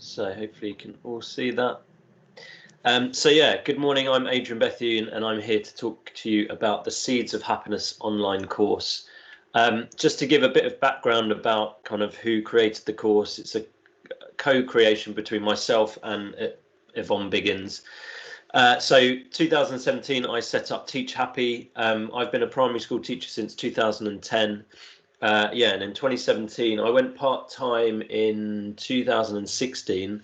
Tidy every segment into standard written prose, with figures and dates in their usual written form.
So hopefully you can all see that. So yeah, good morning. I'm Adrian Bethune, and I'm here to talk to you about the Seeds of Happiness online course. Just to give a bit of background about kind of who created the course, it's a co-creation between myself and Yvonne Biggins. So 2017, I set up Teachappy. I've been a primary school teacher since 2010. And in 2017, I went part-time in 2016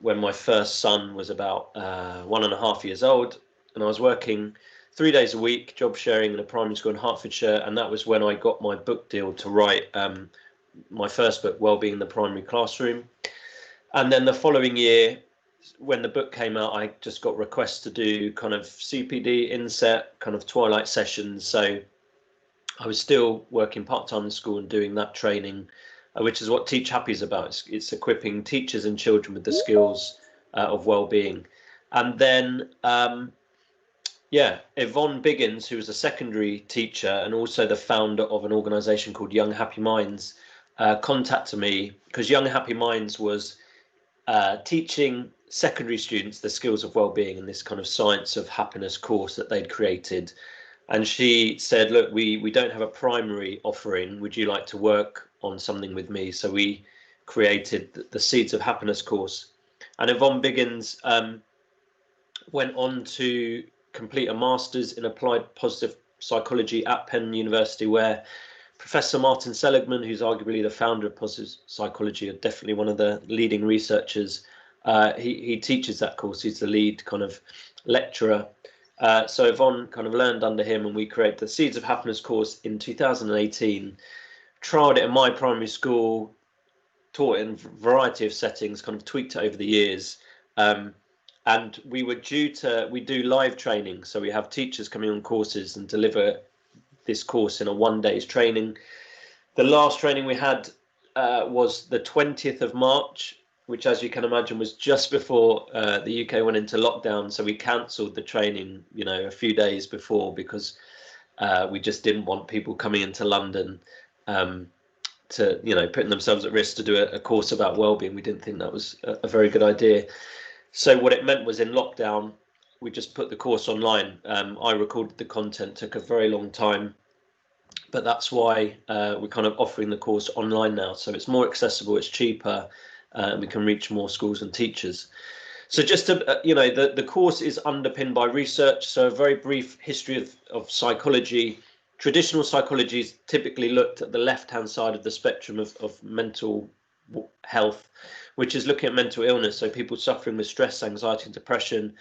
when my first son was about 1.5 years old, and I was working 3 days a week, job sharing in a primary school in Hertfordshire, and that was when I got my book deal to write my first book, Wellbeing in the Primary Classroom. And then the following year, when the book came out, I just got requests to do kind of CPD, inset, kind of twilight sessions. So I was still working part-time in school and doing that training, which is what Teachappy is about. It's equipping teachers and children with the skills of well-being. And then, Yvonne Biggins, who was a secondary teacher and also the founder of an organisation called Young Happy Minds, contacted me because Young Happy Minds was teaching secondary students the skills of well-being in this kind of science of happiness course that they'd created. And she said, look, we don't have a primary offering. Would you like to work on something with me? So we created the Seeds of Happiness course. And Yvonne Biggins went on to complete a master's in applied positive psychology at Penn University, where Professor Martin Seligman, who's arguably the founder of positive psychology, and definitely one of the leading researchers, he teaches that course. He's the lead kind of lecturer. So Yvonne kind of learned under him, and we created the Seeds of Happiness course in 2018, trialed it in my primary school, taught it in a variety of settings, kind of tweaked it over the years. And we do live training. So we have teachers coming on courses and deliver this course in a 1 day's training. The last training we had was the 20th of March, which, as you can imagine, was just before the UK went into lockdown. So we cancelled the training, a few days before, because we just didn't want people coming into London to, putting themselves at risk to do a course about wellbeing. We didn't think that was a very good idea. So what it meant was, in lockdown, we just put the course online. I recorded the content, took a very long time, but that's why we're kind of offering the course online now. So it's more accessible, it's cheaper, and we can reach more schools and teachers. So just to, the course is underpinned by research. So a very brief history of psychology. Traditional psychology is typically looked at the left-hand side of the spectrum of mental health, which is looking at mental illness. So people suffering with stress, anxiety, and depression,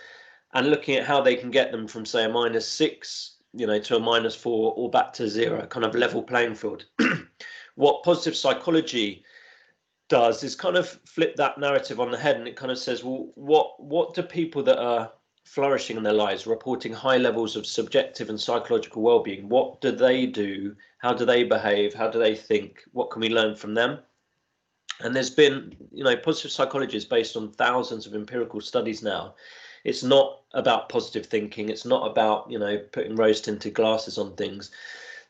and looking at how they can get them from, say, a -6, to a -4 or back to 0, kind of level playing field. What positive psychology does is kind of flip that narrative on the head, and it kind of says, well, what do people that are flourishing in their lives, reporting high levels of subjective and psychological well-being, what do they do? How do they behave? How do they think? What can we learn from them? And there's been, positive psychology is based on thousands of empirical studies now. It's not about positive thinking. It's not about, putting rose-tinted glasses on things.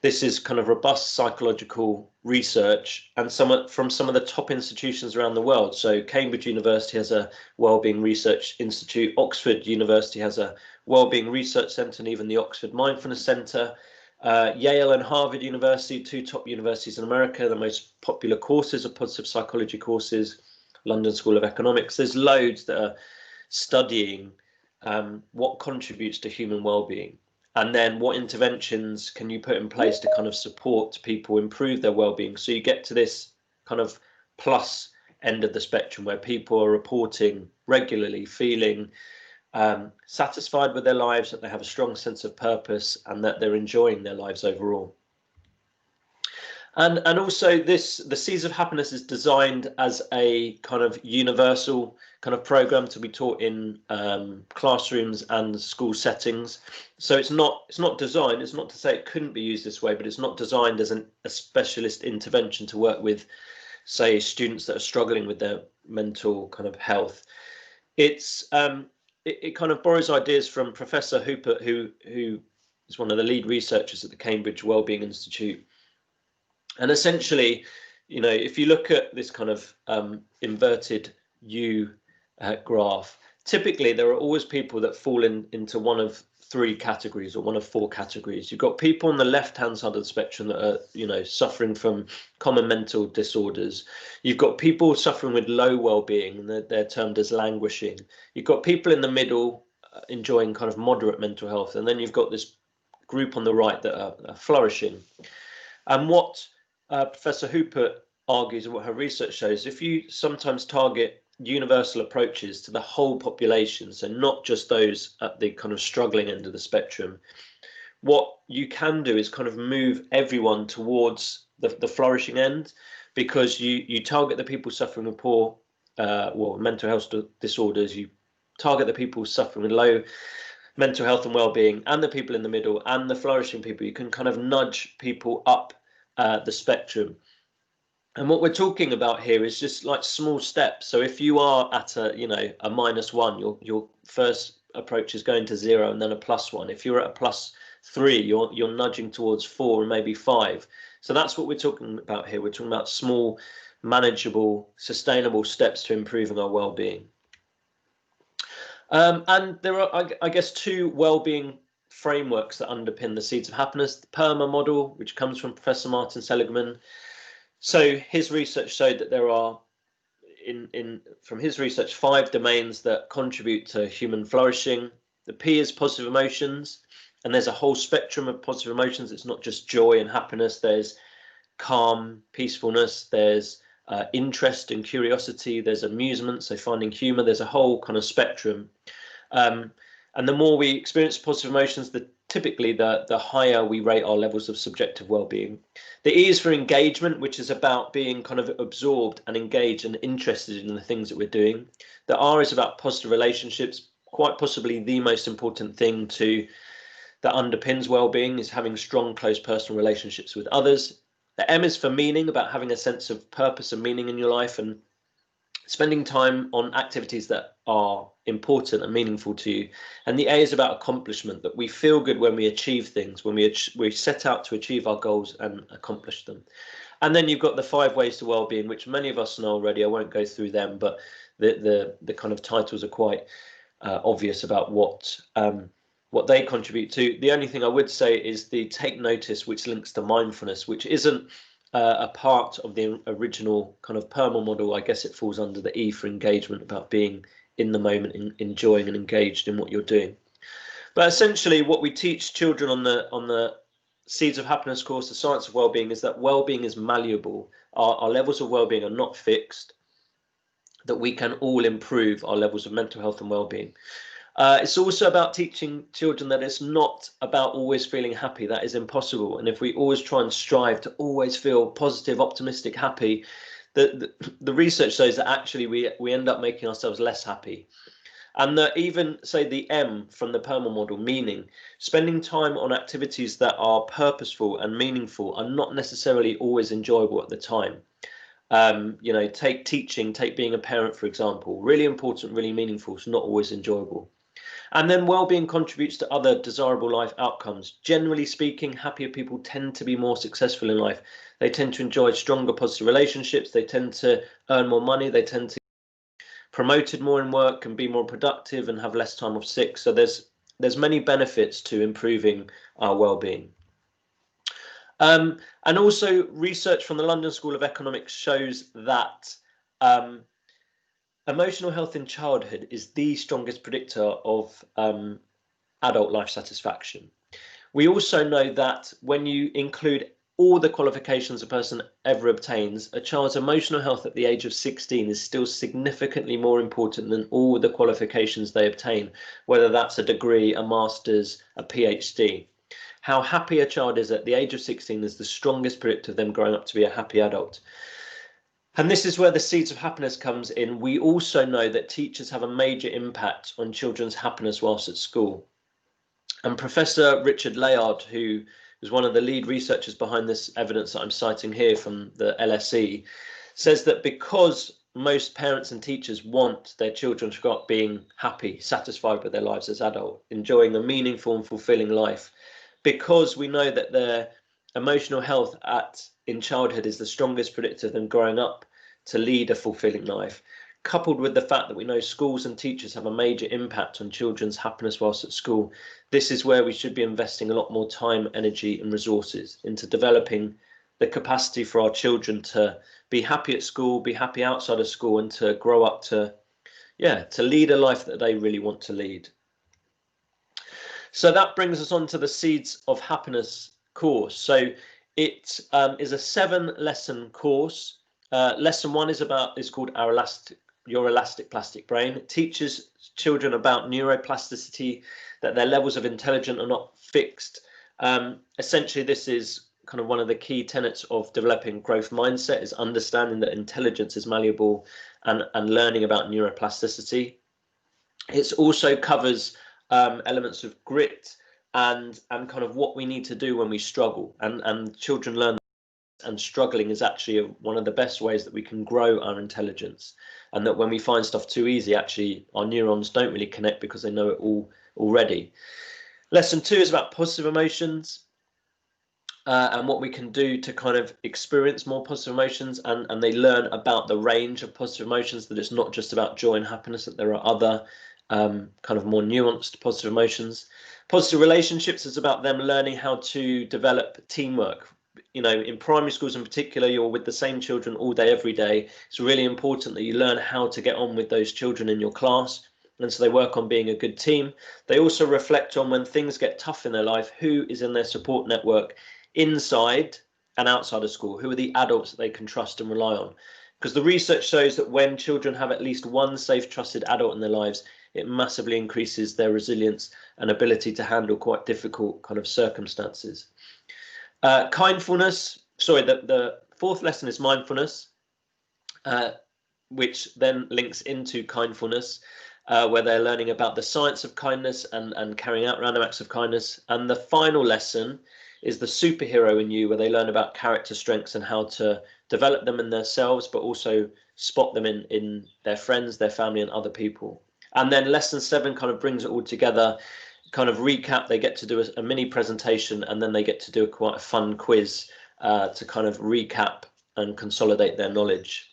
This is kind of robust psychological research, and from some of the top institutions around the world. So Cambridge University has a Wellbeing Research Institute. Oxford University has a Wellbeing Research Centre, and even the Oxford Mindfulness Centre. Yale and Harvard University, two top universities in America, the most popular courses are positive psychology courses. London School of Economics. There's loads that are studying what contributes to human well-being, and then what interventions can you put in place to kind of support people improve their well-being. So you get to this kind of plus end of the spectrum where people are reporting regularly, feeling satisfied with their lives, that they have a strong sense of purpose, and that they're enjoying their lives overall. And also the Seeds of Happiness is designed as a kind of universal kind of program to be taught in classrooms and school settings. So it's not designed, it's not to say it couldn't be used this way, but it's not designed as a specialist intervention to work with, say, students that are struggling with their mental kind of health. It's it kind of borrows ideas from Professor Hooper, who is one of the lead researchers at the Cambridge Wellbeing Institute. And essentially, if you look at this kind of inverted U graph, typically there are always people that fall into one of three categories or one of four categories. You've got people on the left-hand side of the spectrum that are, you know, suffering from common mental disorders. You've got people suffering with low well-being, and they're termed as languishing. You've got people in the middle enjoying kind of moderate mental health, and then you've got this group on the right that are flourishing. And what Professor Hooper argues, and what her research shows, if you sometimes target universal approaches to the whole population, so not just those at the kind of struggling end of the spectrum, what you can do is kind of move everyone towards the flourishing end, because you target the people suffering with poor mental health disorders, you target the people suffering with low mental health and well-being, and the people in the middle and the flourishing people. You can kind of nudge people up the spectrum. And what we're talking about here is just like small steps. So if you are at a, you know, a -1, your first approach is going to 0 and then a +1. If you're at a +3, you're nudging towards 4 and maybe 5. So that's what we're talking about here. We're talking about small, manageable, sustainable steps to improving our well-being. And there are, I guess, two well-being frameworks that underpin the Seeds of Happiness. The PERMA model, which comes from Professor Martin Seligman. So his research showed that there are, from his research, 5 domains that contribute to human flourishing. The P is positive emotions, and there's a whole spectrum of positive emotions. It's not just joy and happiness. There's calm, peacefulness, there's interest and curiosity, there's amusement, so finding humor. There's a whole kind of spectrum. And the more we experience positive emotions, typically the higher we rate our levels of subjective well-being. The E is for engagement, which is about being kind of absorbed and engaged and interested in the things that we're doing. The R is about positive relationships. Quite possibly the most important thing that underpins well-being is having strong, close personal relationships with others. The M is for meaning, about having a sense of purpose and meaning in your life and spending time on activities that are important and meaningful to you. And the A is about accomplishment, that we feel good when we achieve things, when we set out to achieve our goals and accomplish them. And then you've got the 5 ways to well-being, which many of us know already. I won't go through them, but the kind of titles are quite obvious about what they contribute to. The only thing I would say is the take notice, which links to mindfulness, which isn't a part of the original kind of PERMA model. I guess it falls under the E for engagement, about being in the moment, enjoying and engaged in what you're doing. But essentially what we teach children on the Seeds of Happiness course, the Science of Wellbeing, is that wellbeing is malleable. Our levels of wellbeing are not fixed, that we can all improve our levels of mental health and wellbeing. It's also about teaching children that it's not about always feeling happy. That is impossible. And if we always try and strive to always feel positive, optimistic, happy, the research shows that actually we end up making ourselves less happy. And that even, say, the M from the PERMA model, meaning, spending time on activities that are purposeful and meaningful are not necessarily always enjoyable at the time. You know, take teaching, take being a parent, for example, really important, really meaningful, it's not always enjoyable. And then well-being contributes to other desirable life outcomes. Generally speaking, happier people tend to be more successful in life. They tend to enjoy stronger positive relationships. They tend to earn more money. They tend to be promoted more in work and be more productive and have less time off sick. So there's many benefits to improving our well-being. And also research from the London School of Economics shows that emotional health in childhood is the strongest predictor of adult life satisfaction. We also know that when you include all the qualifications a person ever obtains, a child's emotional health at the age of 16 is still significantly more important than all the qualifications they obtain, whether that's a degree, a master's, a PhD. How happy a child is at the age of 16 is the strongest predictor of them growing up to be a happy adult. And this is where the Seeds of Happiness comes in. We also know that teachers have a major impact on children's happiness whilst at school. And Professor Richard Layard, who was one of the lead researchers behind this evidence that I'm citing here from the LSE, says that because most parents and teachers want their children to grow up being happy, satisfied with their lives as adults, enjoying a meaningful and fulfilling life, because we know that their emotional health in childhood is the strongest predictor of them growing up to lead a fulfilling life, coupled with the fact that we know schools and teachers have a major impact on children's happiness whilst at school, this is where we should be investing a lot more time, energy and resources into developing the capacity for our children to be happy at school, be happy outside of school, and to grow up to, to lead a life that they really want to lead. So that brings us on to the Seeds of Happiness course. So it is a 7-lesson course. Lesson 1 is called Your Elastic Plastic Brain. It teaches children about neuroplasticity, that their levels of intelligence are not fixed. Essentially, this is kind of one of the key tenets of developing growth mindset, is understanding that intelligence is malleable and learning about neuroplasticity. It also covers elements of grit and kind of what we need to do when we struggle, and children learn that, and struggling is actually one of the best ways that we can grow our intelligence, and that when we find stuff too easy, actually our neurons don't really connect because they know it all already. Lesson 2 is about positive emotions and what we can do to kind of experience more positive emotions, and they learn about the range of positive emotions, that it's not just about joy and happiness, that there are other kind of more nuanced positive emotions. Positive relationships is about them learning how to develop teamwork. You know, in primary schools in particular, you're with the same children all day, every day. It's really important that you learn how to get on with those children in your class. And so they work on being a good team. They also reflect on when things get tough in their life, who is in their support network inside and outside of school, who are the adults that they can trust and rely on. Because the research shows that when children have at least one safe, trusted adult in their lives, it massively increases their resilience and ability to handle quite difficult kind of circumstances. Kindfulness, sorry, the 4th lesson is mindfulness, which then links into kindfulness, where they're learning about the science of kindness and carrying out random acts of kindness. And the final lesson is the superhero in you, where they learn about character strengths and how to develop them in themselves, but also spot them in their friends, their family and other people. And then lesson 7 kind of brings it all together, kind of recap. They get to do a mini presentation, and then they get to do quite a fun quiz to kind of recap and consolidate their knowledge.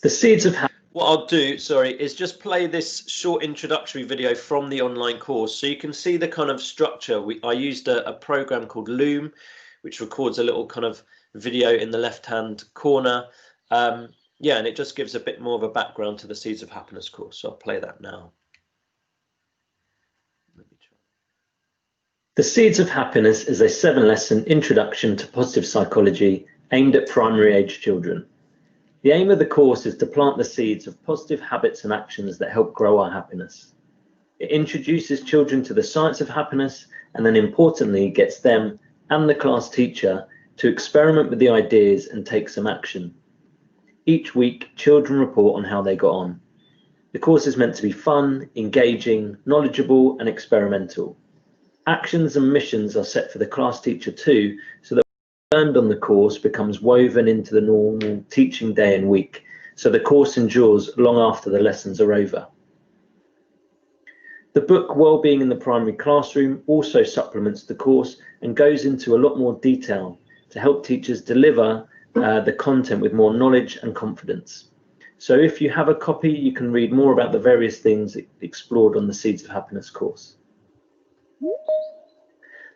The Seeds of Happiness. What I'll do, is just play this short introductory video from the online course, so you can see the kind of structure. I used a program called Loom, which records a little kind of video in the left-hand corner. Yeah, and it just gives a bit more of a background to the Seeds of Happiness course. So I'll play that now. The Seeds of Happiness is a 7-lesson introduction to positive psychology aimed at primary age children. The aim of the course is to plant the seeds of positive habits and actions that help grow our happiness. It introduces children to the science of happiness, and then importantly gets them and the class teacher to experiment with the ideas and take some action. Each week, children report on how they got on. The course is meant to be fun, engaging, knowledgeable and experimental. Actions and missions are set for the class teacher too, so that what learned on the course becomes woven into the normal teaching day and week, so the course endures long after the lessons are over. The book Wellbeing in the Primary Classroom also supplements the course and goes into a lot more detail to help teachers deliver the content with more knowledge and confidence. So if you have a copy, you can read more about the various things explored on the Seeds of Happiness course.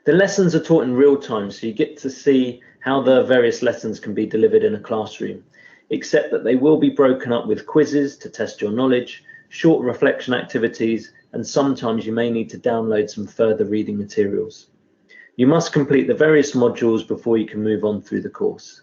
The lessons are taught in real time, so you get to see how the various lessons can be delivered in a classroom, except that they will be broken up with quizzes to test your knowledge, short reflection activities, and sometimes you may need to download some further reading materials. You must complete the various modules before you can move on through the course.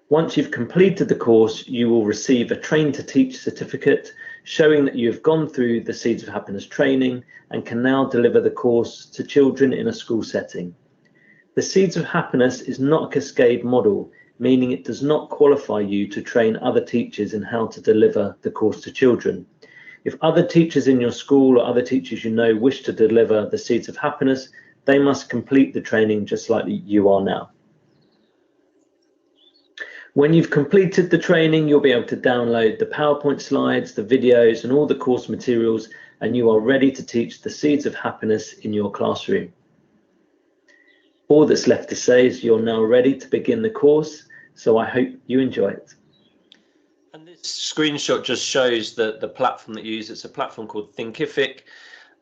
Once you've completed the course, you will receive a Train to Teach certificate showing that you have gone through the Seeds of Happiness training and can now deliver the course to children in a school setting. The Seeds of Happiness is not a cascade model, meaning it does not qualify you to train other teachers in how to deliver the course to children. If other teachers in your school or other teachers you know wish to deliver the Seeds of Happiness, they must complete the training just like you are now. When you've completed the training, you'll be able to download the PowerPoint slides, the videos, and all the course materials, and you are ready to teach the Seeds of Happiness in your classroom. All that's left to say is you're now ready to begin the course, so I hope you enjoy it. And this screenshot just shows the platform that you use. It's a platform called Thinkific.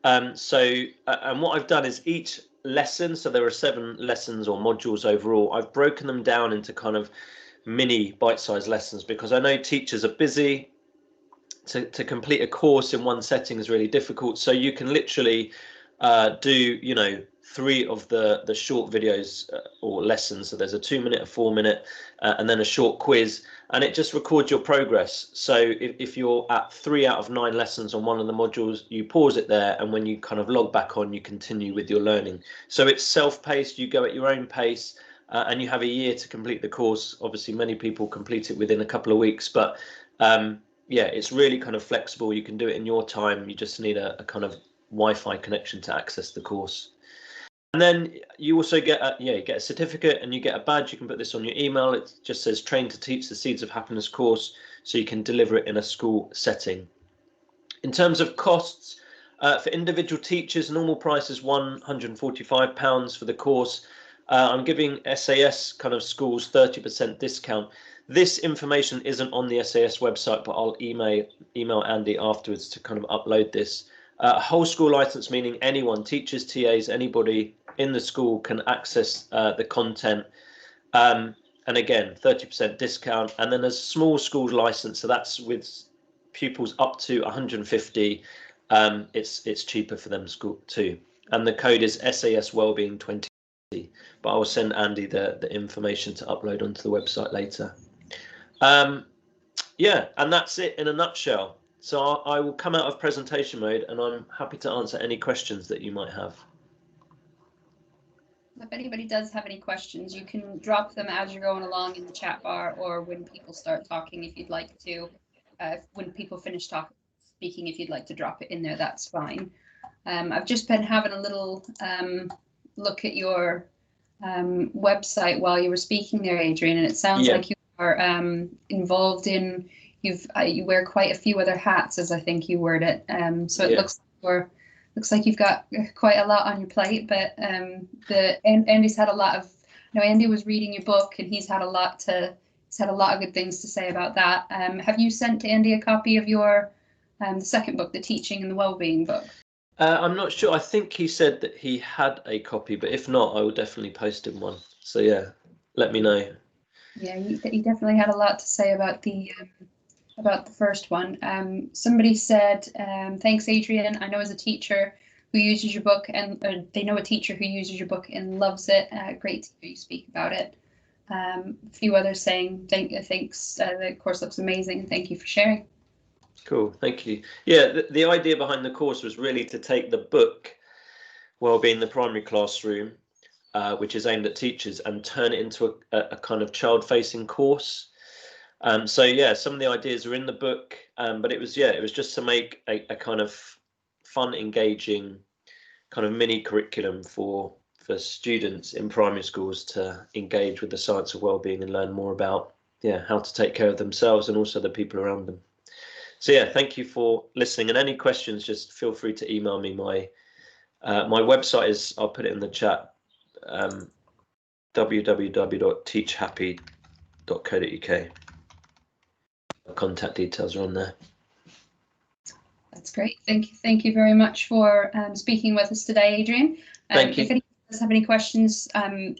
And what I've done is each lesson, so there are 7 lessons or modules overall, I've broken them down into kind of mini bite-sized lessons, because I know teachers are busy. To complete a course in one setting is really difficult. So you can literally do, 3 of the short videos or lessons. So there's a 2-minute, a 4-minute, and then a short quiz, and it just records your progress. So if you're at 3 out of 9 lessons on one of the modules, you pause it there, and when you kind of log back on, you continue with your learning. So it's self-paced, you go at your own pace, and you have a year to complete the course. Obviously, many people complete it within a couple of weeks, but yeah, it's really kind of flexible. You can do it in your time. You just need a kind of Wi-Fi connection to access the course. And then you also get you get a certificate, and you get a badge. You can put this on your email. It just says Train to Teach the Seeds of Happiness course, so you can deliver it in a school setting. In terms of costs, for individual teachers, normal price is £145 for the course. I'm giving SAS kind of schools 30% discount. This information isn't on the SAS website, but I'll email Andy afterwards to kind of upload this. Whole school license, meaning anyone, teachers, TAs, anybody in the school can access the content. And again, 30% discount. And then there's small school license, so that's with pupils up to 150. It's cheaper for them school too. And the code is SAS Wellbeing 20. But I will send Andy the information to upload onto the website later. Yeah, and that's it in a nutshell. So I will come out of presentation mode, and I'm happy to answer any questions that you might have. If anybody does have any questions, you can drop them as you're going along in the chat bar, or when people start talking, if you'd like to. When people finish speaking, if you'd like to drop it in there, that's fine. I've just been having a little look at your website while you were speaking there, Adrian, and it sounds like you are involved in, you wear quite a few other hats, as I think you word it. So it looks like you've got quite a lot on your plate, but Andy's had a lot of, Andy was reading your book, and he's had a lot of good things to say about that. Have you sent Andy a copy of your the second book, the Teaching and the Wellbeing book? I'm not sure. I think he said that he had a copy, but if not, I will definitely post him one. So yeah, let me know. Yeah, he definitely had a lot to say about the first one. Somebody said, thanks, Adrian. I know as a teacher who uses your book, and they know a teacher who uses your book and loves it. Great to hear you speak about it. A few others saying thanks. The course looks amazing, and thank you for sharing. Cool, thank you. Yeah, the idea behind the course was really to take the book, Wellbeing the Primary Classroom, which is aimed at teachers, and turn it into a kind of child-facing course. So yeah, some of the ideas are in the book, but it was just to make a kind of fun, engaging kind of mini curriculum for students in primary schools to engage with the science of wellbeing and learn more about how to take care of themselves and also the people around them. So yeah, thank you for listening, and any questions, just feel free to email me. My website is, I'll put it in the chat, www.teachappy.co.uk. Contact details are on there. That's great. Thank you very much for speaking with us today, Adrian. Thank you. If anyone does have any questions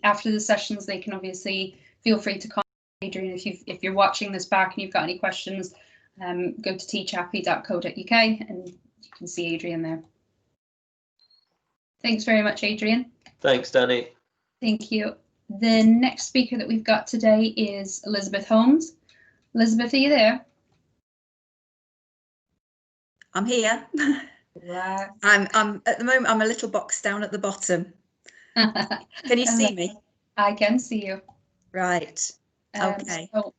after the sessions, they can obviously feel free to contact Adrian. If you're watching this back and you've got any questions, go to teachappy.co.uk and you can see Adrian there. Thanks very much, Adrian. Thanks, Danny. Thank you. The next speaker that we've got today is Elisabeth Holmes. Elisabeth, are you there? I'm here. Yeah. I'm at the moment, I'm a little box down at the bottom. Can you see me? I can see you. Right. Okay. So,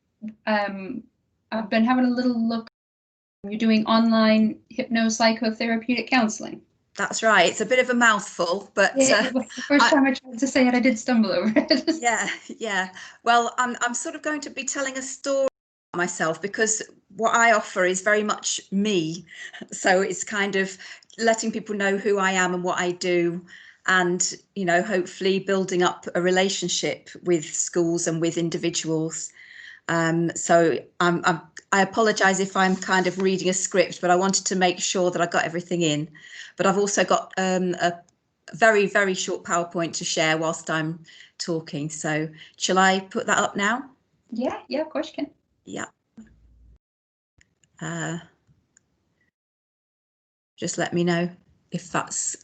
I've been having a little look. You're doing online hypno-psychotherapeutic counselling. That's right. It's a bit of a mouthful, but it was the first time I tried to say it, I did stumble over it. Yeah. Well, I'm sort of going to be telling a story about myself, because what I offer is very much me. So it's kind of letting people know who I am and what I do, and hopefully building up a relationship with schools and with individuals. So I apologise if I'm kind of reading a script, but I wanted to make sure that I got everything in. But I've also got a very, very short PowerPoint to share whilst I'm talking. So shall I put that up now? Yeah, of course you can. Yeah. Just let me know if that's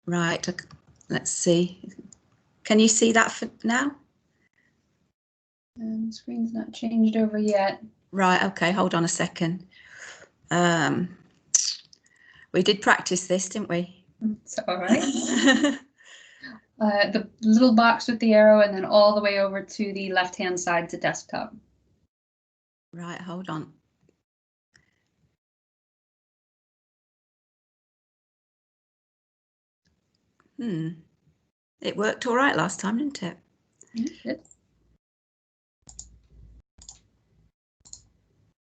right. Let's see. Can you see that for now? The screen's not changed over yet. Right, okay, hold on a second. We did practice this, didn't we? It's all right. The little box with the arrow and then all the way over to the left-hand side to desktop. Right, hold on. It worked all right last time, didn't it? Good.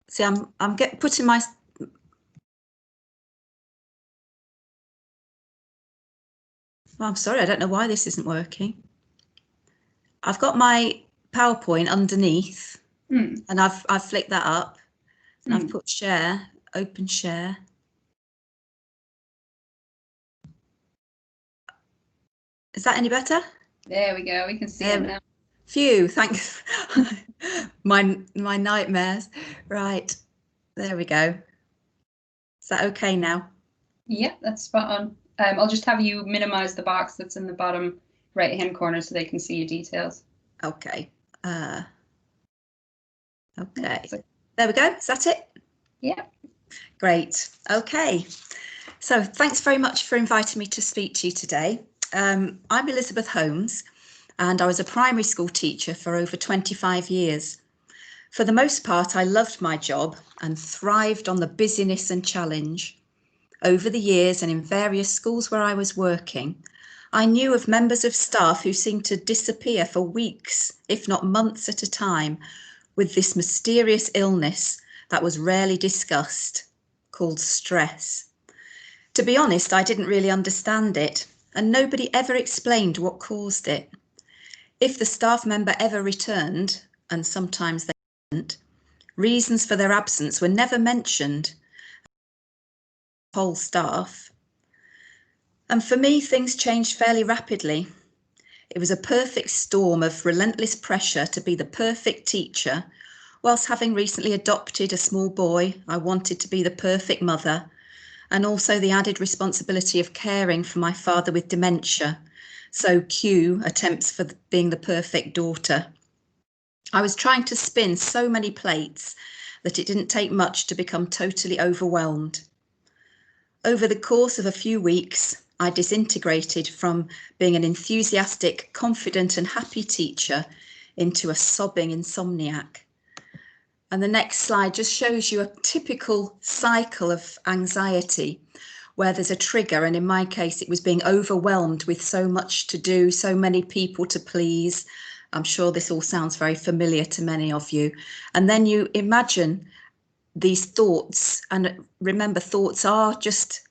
See, I'm putting my. Well, I'm sorry, I don't know why this isn't working. I've got my PowerPoint underneath, and I've flicked that up, and I've put share, open share. Is that any better? There we go. We can see it now. Phew, thanks. my nightmares. Right, there we go. Is that okay now? Yeah, that's spot on. I'll just have you minimize the box that's in the bottom right-hand corner so they can see your details. Okay. Okay. There we go. Is that it? Yeah. Great. Okay. So thanks very much for inviting me to speak to you today. I'm Elisabeth Holmes, and I was a primary school teacher for over 25 years. For the most part, I loved my job and thrived on the busyness and challenge. Over the years and in various schools where I was working, I knew of members of staff who seemed to disappear for weeks, if not months at a time, with this mysterious illness that was rarely discussed, called stress. To be honest, I didn't really understand it, and nobody ever explained what caused it. If the staff member ever returned, and sometimes they didn't, reasons for their absence were never mentioned. Whole staff. And for me, things changed fairly rapidly. It was a perfect storm of relentless pressure to be the perfect teacher. Whilst having recently adopted a small boy, I wanted to be the perfect mother, and also the added responsibility of caring for my father with dementia. So cue attempts for being the perfect daughter. I was trying to spin so many plates that it didn't take much to become totally overwhelmed. Over the course of a few weeks, I disintegrated from being an enthusiastic, confident and happy teacher into a sobbing insomniac. And the next slide just shows you a typical cycle of anxiety where there's a trigger, and in my case it was being overwhelmed with so much to do, so many people to please. I'm sure this all sounds very familiar to many of you. And then you imagine these thoughts, and remember, thoughts are just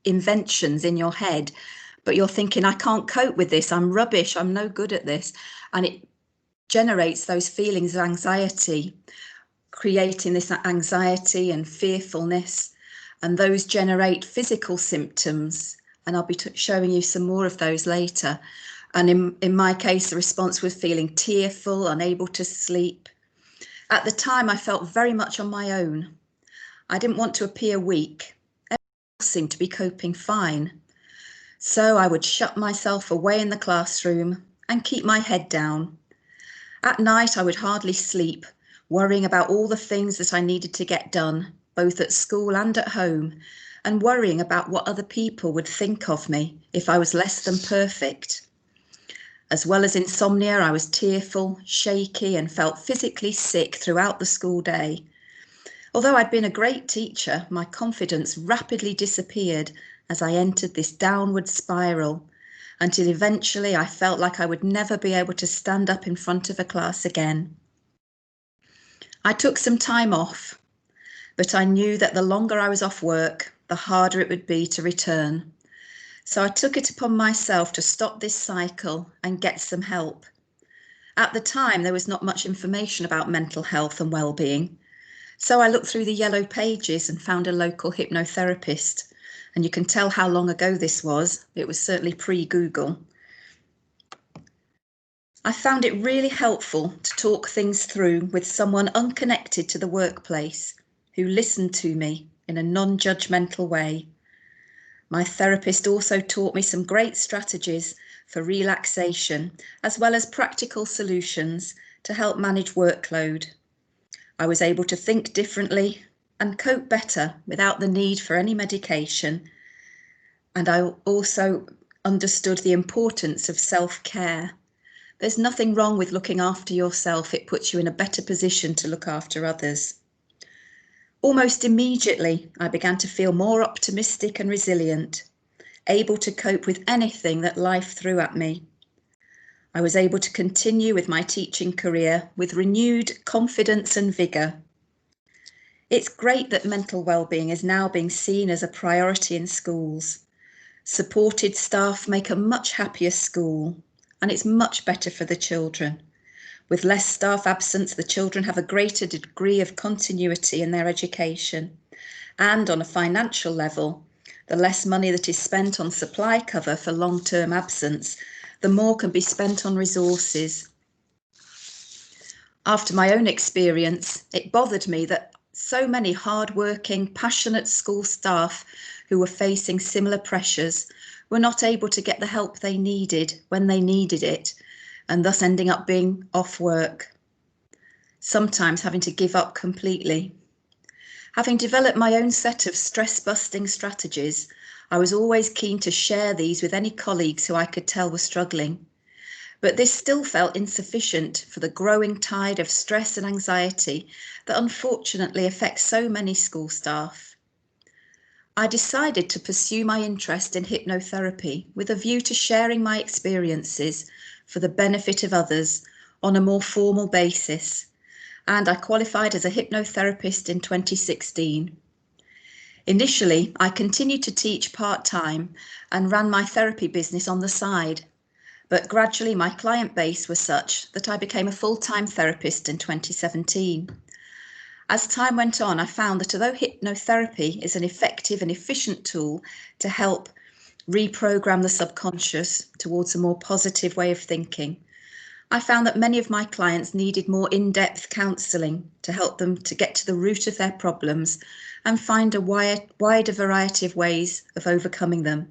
inventions in your head, but you're thinking, I can't cope with this, I'm rubbish, I'm no good at this, and it generates those feelings of anxiety, creating this anxiety and fearfulness, and those generate physical symptoms, and I'll be showing you some more of those later. And in my case, the response was feeling tearful, unable to sleep. At the time, I felt very much on my own. I didn't want to appear weak. Everyone else seemed to be coping fine. So I would shut myself away in the classroom and keep my head down. At night, I would hardly sleep, worrying about all the things that I needed to get done, both at school and at home, and worrying about what other people would think of me if I was less than perfect. As well as insomnia, I was tearful, shaky, and felt physically sick throughout the school day. Although I'd been a great teacher, my confidence rapidly disappeared as I entered this downward spiral, until eventually I felt like I would never be able to stand up in front of a class again. I took some time off, but I knew that the longer I was off work, the harder it would be to return. So I took it upon myself to stop this cycle and get some help. At the time, there was not much information about mental health and well-being. So I looked through the yellow pages and found a local hypnotherapist. And you can tell how long ago this was. It was certainly pre-Google. I found it really helpful to talk things through with someone unconnected to the workplace who listened to me in a non-judgmental way. My therapist also taught me some great strategies for relaxation, as well as practical solutions to help manage workload. I was able to think differently and cope better without the need for any medication. And I also understood the importance of self-care. There's nothing wrong with looking after yourself. It puts you in a better position to look after others. Almost immediately, I began to feel more optimistic and resilient, able to cope with anything that life threw at me. I was able to continue with my teaching career with renewed confidence and vigour. It's great that mental wellbeing is now being seen as a priority in schools. Supported staff make a much happier school, and it's much better for the children. With less staff absence, the children have a greater degree of continuity in their education. And on a financial level, the less money that is spent on supply cover for long-term absence, the more can be spent on resources. After my own experience, it bothered me that so many hard-working, passionate school staff who were facing similar pressures were not able to get the help they needed when they needed it, and thus ending up being off work, sometimes having to give up completely. Having developed my own set of stress-busting strategies, I was always keen to share these with any colleagues who I could tell were struggling. But this still felt insufficient for the growing tide of stress and anxiety that unfortunately affects so many school staff. I decided to pursue my interest in hypnotherapy with a view to sharing my experiences for the benefit of others on a more formal basis, and I qualified as a hypnotherapist in 2016. Initially, I continued to teach part-time and ran my therapy business on the side, but gradually my client base was such that I became a full-time therapist in 2017. As time went on, I found that although hypnotherapy is an effective and efficient tool to help reprogram the subconscious towards a more positive way of thinking, I found that many of my clients needed more in-depth counselling to help them to get to the root of their problems and find a wider variety of ways of overcoming them.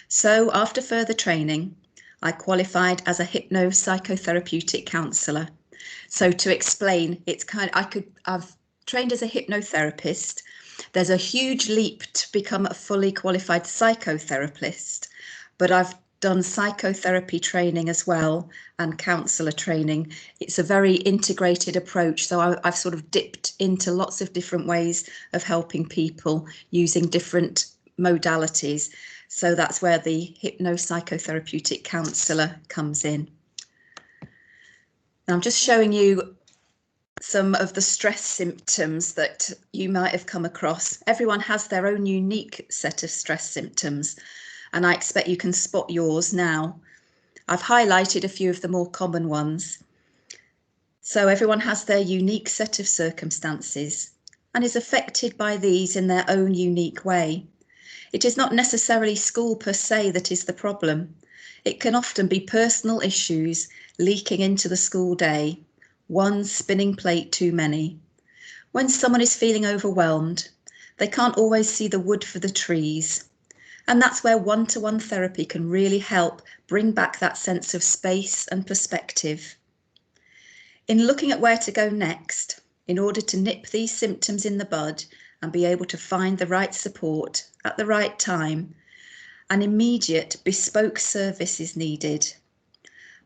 So after further training, I qualified as a hypno-psychotherapeutic counsellor. So to explain, it's I've trained as a hypnotherapist. There's a huge leap to become a fully qualified psychotherapist, but I've done psychotherapy training as well and counsellor training. It's a very integrated approach, so I've sort of dipped into lots of different ways of helping people using different modalities. So that's where the hypno-psychotherapeutic counsellor comes in. Now I'm just showing you some of the stress symptoms that you might have come across. Everyone has their own unique set of stress symptoms, and I expect you can spot yours now. I've highlighted a few of the more common ones. So everyone has their unique set of circumstances and is affected by these in their own unique way. It is not necessarily school per se that is the problem. It can often be personal issues leaking into the school day, one spinning plate too many. When someone is feeling overwhelmed, they can't always see the wood for the trees. And that's where one-to-one therapy can really help bring back that sense of space and perspective. In looking at where to go next, in order to nip these symptoms in the bud and be able to find the right support at the right time, an immediate bespoke service is needed.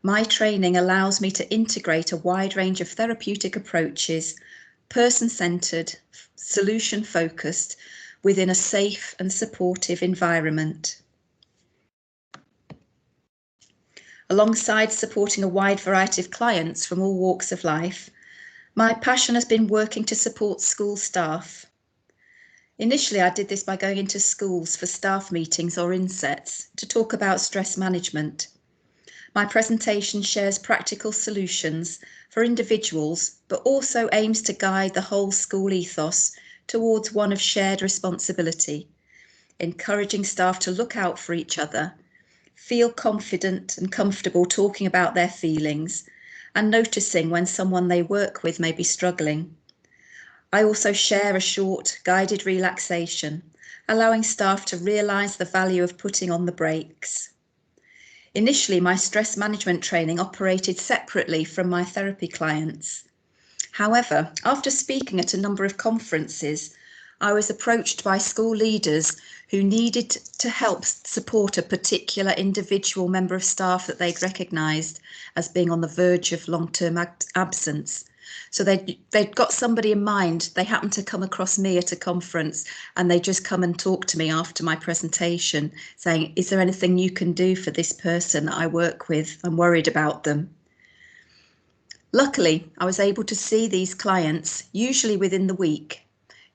My training allows me to integrate a wide range of therapeutic approaches, person-centred, solution-focused, within a safe and supportive environment. Alongside supporting a wide variety of clients from all walks of life, my passion has been working to support school staff. Initially, I did this by going into schools for staff meetings or insets to talk about stress management. My presentation shares practical solutions for individuals, but also aims to guide the whole school ethos towards one of shared responsibility, encouraging staff to look out for each other, feel confident and comfortable talking about their feelings, and noticing when someone they work with may be struggling. I also share a short guided relaxation, allowing staff to realise the value of putting on the brakes. Initially, my stress management training operated separately from my therapy clients. However, after speaking at a number of conferences, I was approached by school leaders who needed to help support a particular individual member of staff that they'd recognised as being on the verge of long-term absence. So they'd got somebody in mind. They happened to come across me at a conference, and they just come and talk to me after my presentation saying, is there anything you can do for this person that I work with? I'm worried about them. Luckily, I was able to see these clients, usually within the week,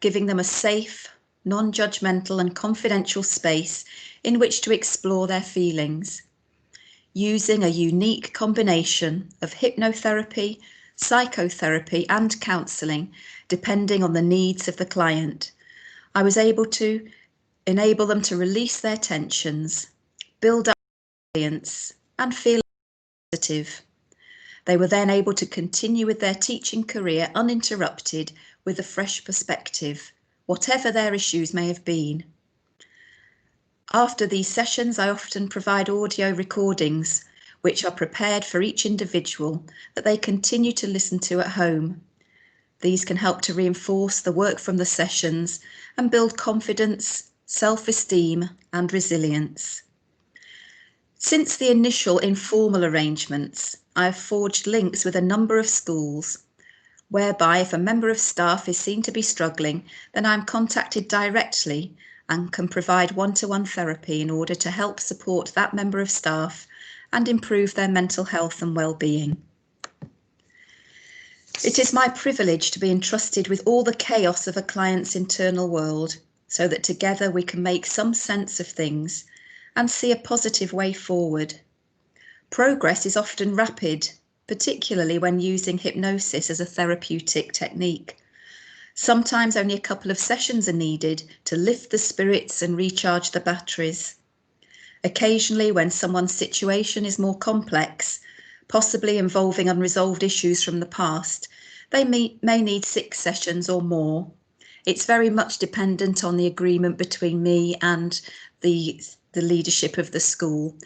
giving them a safe, non-judgmental and confidential space in which to explore their feelings, using a unique combination of hypnotherapy, psychotherapy and counselling, depending on the needs of the client. I was able to enable them to release their tensions, build up resilience and feel positive. They were then able to continue with their teaching career uninterrupted with a fresh perspective, whatever their issues may have been. After these sessions, I often provide audio recordings which are prepared for each individual that they continue to listen to at home. These can help to reinforce the work from the sessions and build confidence, self-esteem and resilience. Since the initial informal arrangements, I have forged links with a number of schools, whereby if a member of staff is seen to be struggling, then I'm contacted directly and can provide one-to-one therapy in order to help support that member of staff and improve their mental health and well-being. It is my privilege to be entrusted with all the chaos of a client's internal world, so that together we can make some sense of things and see a positive way forward. Progress is often rapid, particularly when using hypnosis as a therapeutic technique. Sometimes only a couple of sessions are needed to lift the spirits and recharge the batteries. Occasionally, when someone's situation is more complex, possibly involving unresolved issues from the past, they may need 6 sessions or more. It's very much dependent on the agreement between me and the leadership of the school.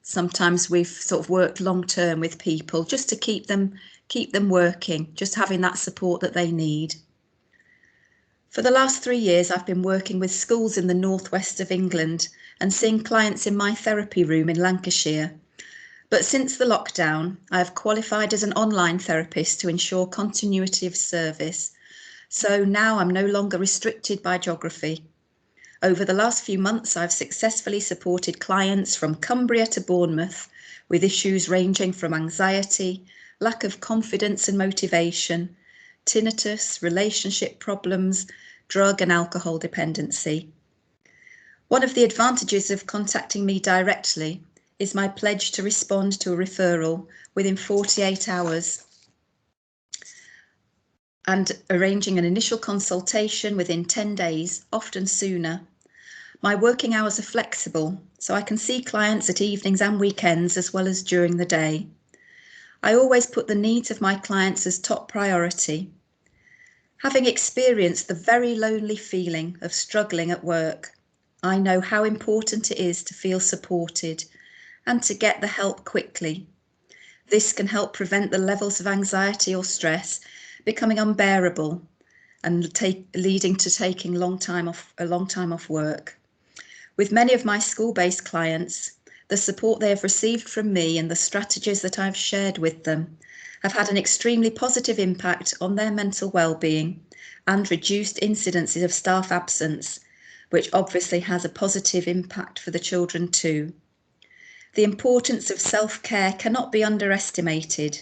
Sometimes we've sort of worked long term with people just to keep them working, just having that support that they need. For the last 3 years, I've been working with schools in the northwest of England and seeing clients in my therapy room in Lancashire. But since the lockdown, I have qualified as an online therapist to ensure continuity of service. So now I'm no longer restricted by geography. Over the last few months, I've successfully supported clients from Cumbria to Bournemouth with issues ranging from anxiety, lack of confidence and motivation, tinnitus, relationship problems, drug and alcohol dependency. One of the advantages of contacting me directly is my pledge to respond to a referral within 48 hours and arranging an initial consultation within 10 days, often sooner. My working hours are flexible, so I can see clients at evenings and weekends as well as during the day. I always put the needs of my clients as top priority. Having experienced the very lonely feeling of struggling at work, I know how important it is to feel supported and to get the help quickly. This can help prevent the levels of anxiety or stress becoming unbearable and leading to taking a long time off work. With many of my school-based clients, the support they have received from me and the strategies that I've shared with them have had an extremely positive impact on their mental well-being and reduced incidences of staff absence, which obviously has a positive impact for the children too. The importance of self-care cannot be underestimated.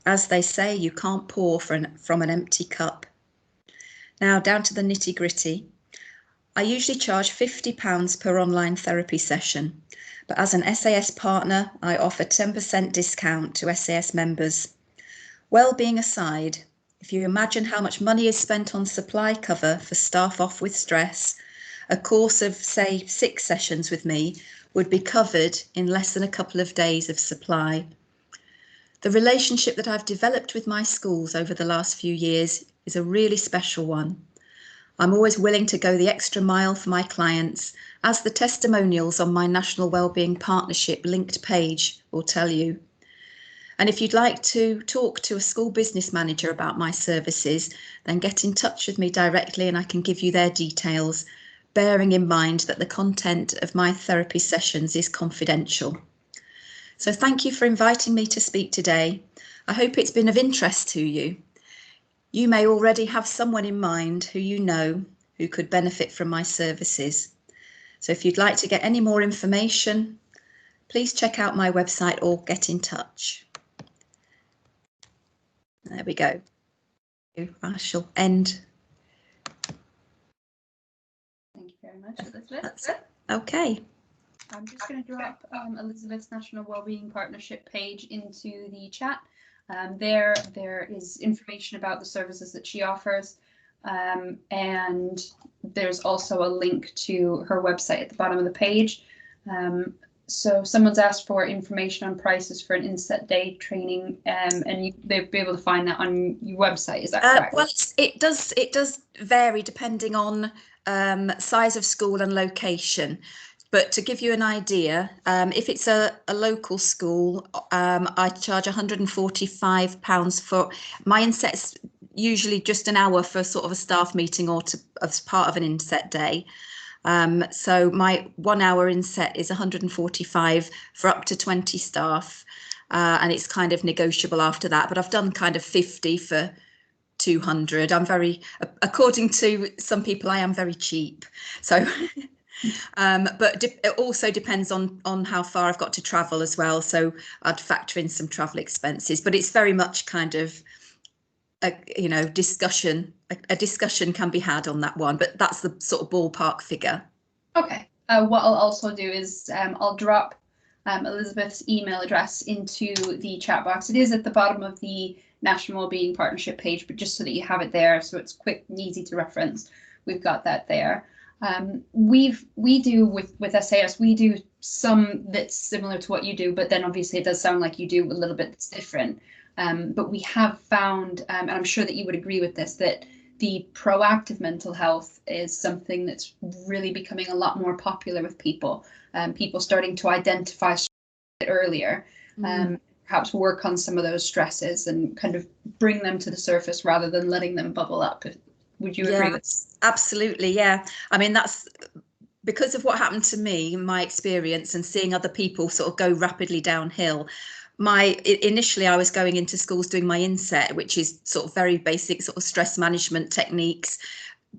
As they say, you can't pour from an empty cup. Now down to the nitty-gritty. I usually charge £50 per online therapy session, but as an SAS partner, I offer 10% discount to SAS members. Wellbeing aside, if you imagine how much money is spent on supply cover for staff off with stress, a course of, say, 6 sessions with me would be covered in less than a couple of days of supply. The relationship that I've developed with my schools over the last few years is a really special one. I'm always willing to go the extra mile for my clients, as the testimonials on my National Wellbeing Partnership linked page will tell you. And if you'd like to talk to a school business manager about my services, then get in touch with me directly and I can give you their details, bearing in mind that the content of my therapy sessions is confidential. So thank you for inviting me to speak today. I hope it's been of interest to you. You may already have someone in mind who you know who could benefit from my services. So if you'd like to get any more information, please check out my website or get in touch. There we go. I shall end. Thank you very much, Elisabeth. That's it. Okay. I'm just going to drop Elisabeth's National Wellbeing Partnership page into the chat. There is information about the services that she offers, and there's also a link to her website at the bottom of the page. So someone's asked for information on prices for an inset day training, and they'll be able to find that on your website. Is that correct? Well, it does vary depending on size of school and location. But to give you an idea, if it's a local school, I charge £145 for my insets. Usually just an hour for sort of a staff meeting or as part of an inset day. So my 1 hour inset is 145 for up to 20 staff, and it's kind of negotiable after that. But I've done kind of 50 for 200. I'm very, according to some people, I am very cheap. So, but it also depends on how far I've got to travel as well. So I'd factor in some travel expenses. But it's very much kind of a discussion can be had on that one, but that's the sort of ballpark figure. Okay. What I'll also do is I'll drop Elisabeth's email address into the chat box. It is at the bottom of the National Wellbeing Partnership page, but just so that you have it there, so it's quick and easy to reference, we've got that there. We do with SAS, we do some that's similar to what you do, but then obviously it does sound like you do a little bit that's different. But we have found, and I'm sure that you would agree with this, that the proactive mental health is something that's really becoming a lot more popular with people. People starting to identify earlier, perhaps work on some of those stresses and kind of bring them to the surface rather than letting them bubble up. Would you agree with that? Absolutely, yeah. I mean, that's because of what happened to me, my experience, and seeing other people sort of go rapidly downhill. Initially I was going into schools doing my inset, which is sort of very basic sort of stress management techniques,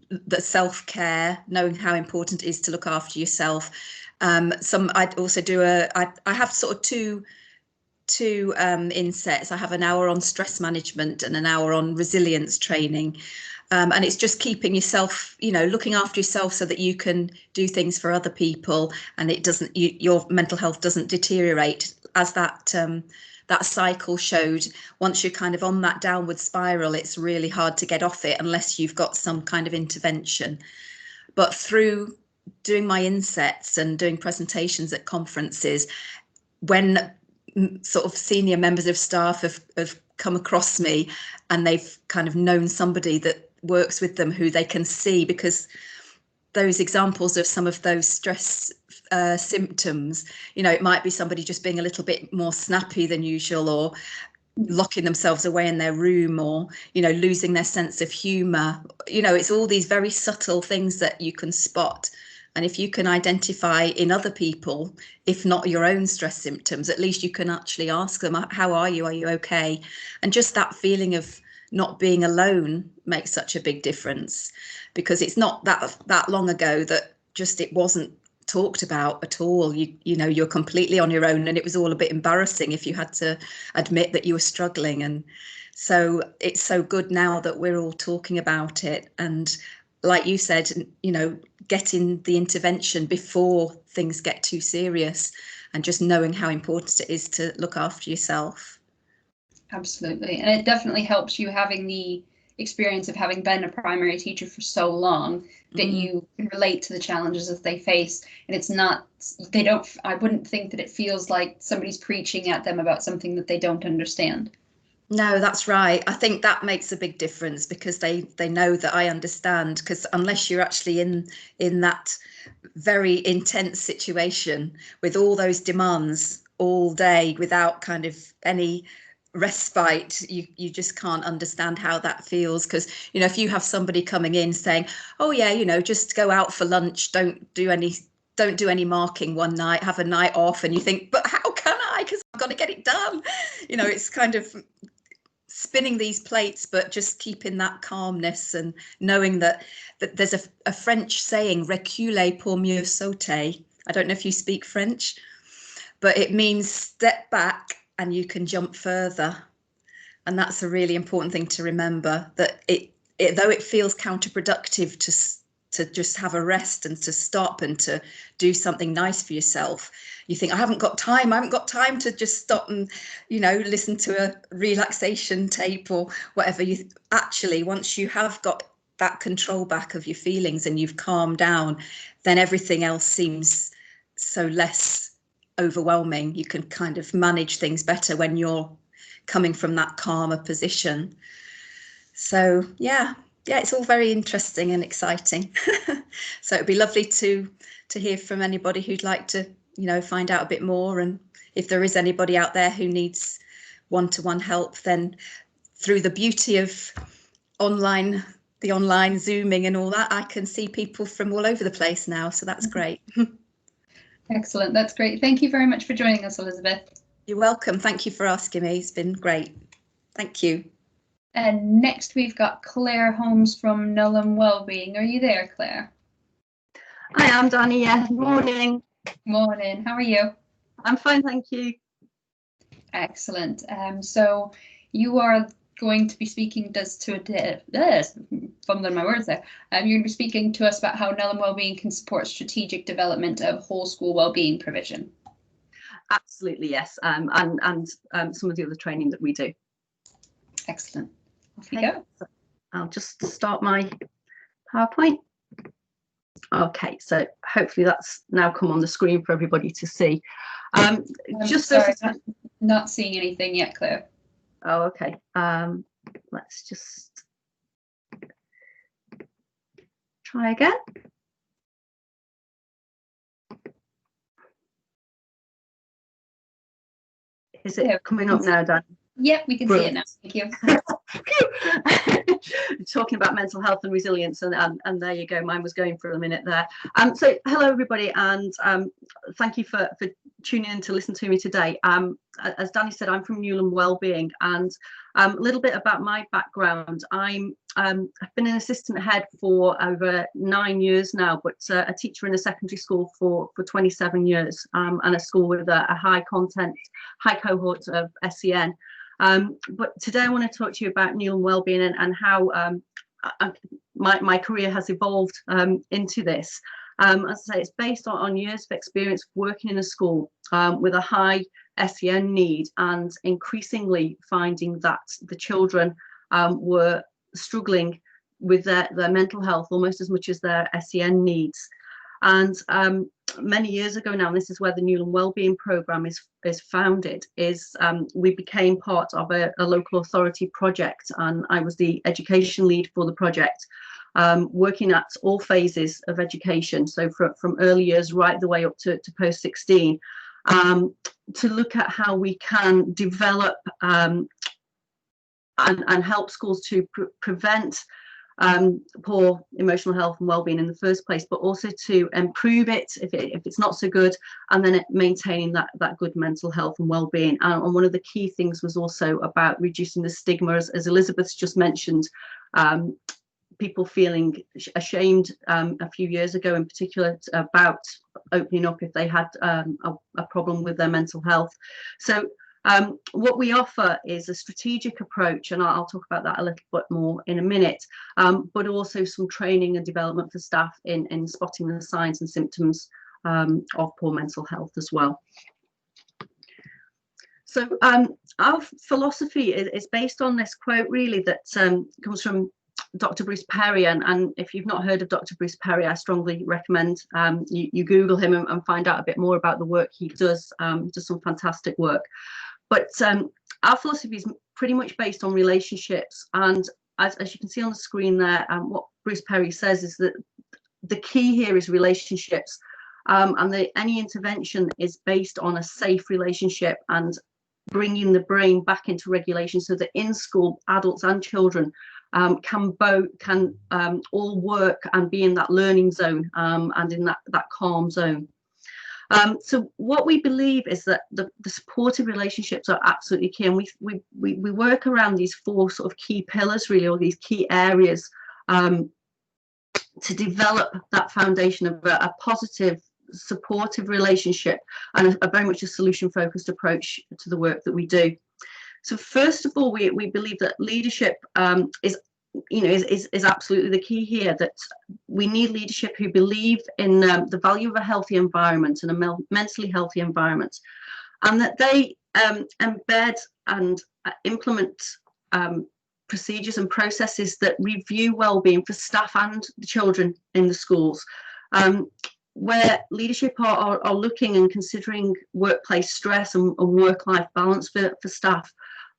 the self-care, knowing how important it is to look after yourself. I'd also do I have sort of two insets. I have an hour on stress management and an hour on resilience training. And it's just keeping yourself, looking after yourself so that you can do things for other people, and it doesn't, your mental health doesn't deteriorate, as that cycle showed. Once you're kind of on that downward spiral, it's really hard to get off it unless you've got some kind of intervention. But through doing my insets and doing presentations at conferences, when sort of senior members of staff have come across me and they've kind of known somebody that works with them who they can see, because those examples of some of those stress symptoms, it might be somebody just being a little bit more snappy than usual, or locking themselves away in their room, or losing their sense of humour. It's all these very subtle things that you can spot, and if you can identify in other people, if not your own stress symptoms, at least you can actually ask them, how are you okay? And just that feeling of not being alone makes such a big difference, because it's not that long ago that just it wasn't talked about at all. You're completely on your own, and it was all a bit embarrassing if you had to admit that you were struggling. And so it's so good now that we're all talking about it, and like you said, getting the intervention before things get too serious, and just knowing how important it is to look after yourself. Absolutely. And it definitely helps you having the experience of having been a primary teacher for so long that you can relate to the challenges that they face. And it's not, I wouldn't think that it feels like somebody's preaching at them about something that they don't understand. No, that's right. I think that makes a big difference, because they know that I understand, because unless you're actually in that very intense situation with all those demands all day without kind of any respite, you just can't understand how that feels. Because, you know, if you have somebody coming in saying, oh yeah, you know, just go out for lunch, don't do any marking one night, have a night off, and you think, but how can I, because I've got to get it done. You know, it's kind of spinning these plates, but just keeping that calmness and knowing that there's a French saying, reculer pour mieux sauter. I don't know if you speak French, but it means step back and you can jump further. And that's a really important thing to remember, that though it feels counterproductive to just have a rest and to stop and to do something nice for yourself, you think, I haven't got time to just stop and, you know, listen to a relaxation tape or whatever. You actually, once you have got that control back of your feelings and you've calmed down, then everything else seems so less overwhelming. You can kind of manage things better when you're coming from that calmer position. So yeah, it's all very interesting and exciting. So it'd be lovely to hear from anybody who'd like to, you know, find out a bit more. And if there is anybody out there who needs one-to-one help, then through the beauty of the online Zooming and all that, I can see people from all over the place now. So that's great. Excellent. That's great. Thank you very much for joining us, Elisabeth. You're welcome. Thank you for asking me. It's been great. Thank you. And next we've got Clare Holmes from Nullam Wellbeing. Are you there, Clare? I am, Danny. Yeah. Morning. Morning. How are you? I'm fine, thank you. Excellent. So you are going to be speaking fumbling my words there. You're going to be speaking to us about how Nullam Wellbeing can support strategic development of whole school wellbeing provision. Absolutely, yes. And some of the other training that we do. Excellent. Off you go. So I'll just start my PowerPoint. Okay, so hopefully that's now come on the screen for everybody to see. Just sorry, not seeing anything yet, Claire. Oh, okay. Let's just try again. Is it coming up now, Dan? Yep, we can see it now. Thank you. Talking about mental health and resilience, and there you go. Mine was going for a minute there. So hello everybody, and thank you for tuning in to listen to me today. As Danny said, I'm from Nullam Wellbeing, and a little bit about my background. I've been an assistant head for over 9 years now, but a teacher in a secondary school for 27 years, and a school with a high cohort of SEN. But today I want to talk to you about Nullam Wellbeing and how my career has evolved into this. As I say, it's based on years of experience working in a school with a high SEN need, and increasingly finding that the children were struggling with their mental health almost as much as their SEN needs. And many years ago now, and this is where the Nullam Wellbeing Programme is founded, we became part of a local authority project, and I was the education lead for the project, working at all phases of education, so from early years right the way up to post 16, to look at how we can develop and help schools to prevent poor emotional health and well-being in the first place, but also to improve it if it's not so good, and then maintaining that good mental health and well-being. And one of the key things was also about reducing the stigma, as Elisabeth's just mentioned. People feeling ashamed a few years ago in particular about opening up if they had a problem with their mental health. So What we offer is a strategic approach, and I'll talk about that a little bit more in a minute, but also some training and development for staff in spotting the signs and symptoms of poor mental health as well. So our philosophy is based on this quote, really, that comes from Dr. Bruce Perry, and if you've not heard of Dr. Bruce Perry, I strongly recommend you Google him and find out a bit more about the work he does. He does some fantastic work. But our philosophy is pretty much based on relationships, and as you can see on the screen there, what Bruce Perry says is that the key here is relationships, and any intervention is based on a safe relationship and bringing the brain back into regulation, so that in school, adults and children can all work and be in that learning zone and in that calm zone. So what we believe is that the supportive relationships are absolutely key, and we work around these four sort of key pillars, really, or these key areas, to develop that foundation of a positive, supportive relationship and a very much a solution-focused approach to the work that we do. So first of all, we believe that leadership is absolutely the key here, that we need leadership who believe in the value of a healthy environment and a mentally healthy environment, and that they embed and implement procedures and processes that review well-being for staff and the children in the schools, where leadership are looking and considering workplace stress and work-life balance for staff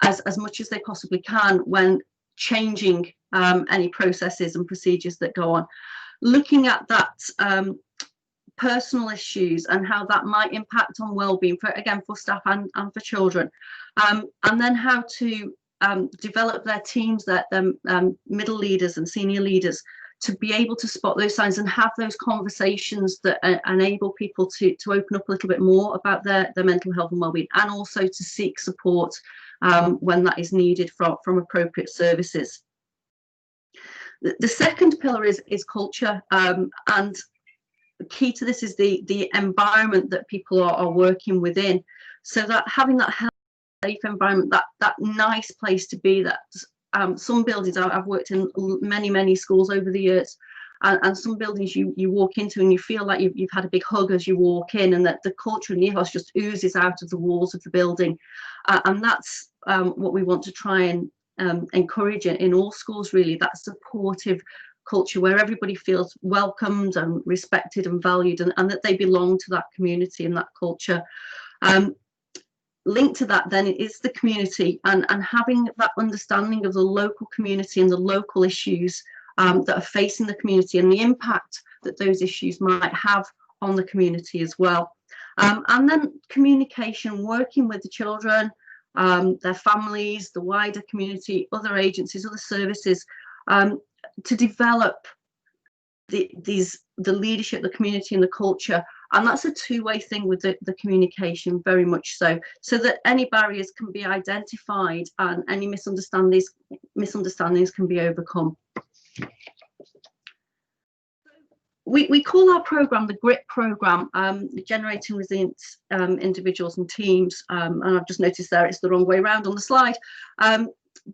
as much as they possibly can when changing any processes and procedures that go on, looking at that personal issues and how that might impact on well-being for staff and for children, and then how to develop their teams, their middle leaders and senior leaders, to be able to spot those signs and have those conversations that enable people to open up a little bit more about their mental health and well-being, and also to seek support when that is needed from appropriate services. The second pillar is culture, and the key to this is the environment that people are working within, so that having that healthy, safe environment, that nice place to be. That some buildings, I've worked in many schools over the years, and some buildings you walk into and you feel like you've had a big hug as you walk in, and that the culture and the ethos just oozes out of the walls of the building, and that's what we want to try and encourage in all schools, really, that supportive culture where everybody feels welcomed and respected and valued, and that they belong to that community and that culture. Linked to that then is the community, and having that understanding of the local community and the local issues that are facing the community and the impact that those issues might have on the community as well. And then communication, working with the children, their families, the wider community, other agencies, other services, to develop the leadership, the community and the culture. And that's a two-way thing with the communication, very much so that any barriers can be identified and any misunderstandings can be overcome. We call our programme the GRIT programme, Generating Resilient Individuals and Teams, and I've just noticed there it's the wrong way around on the slide.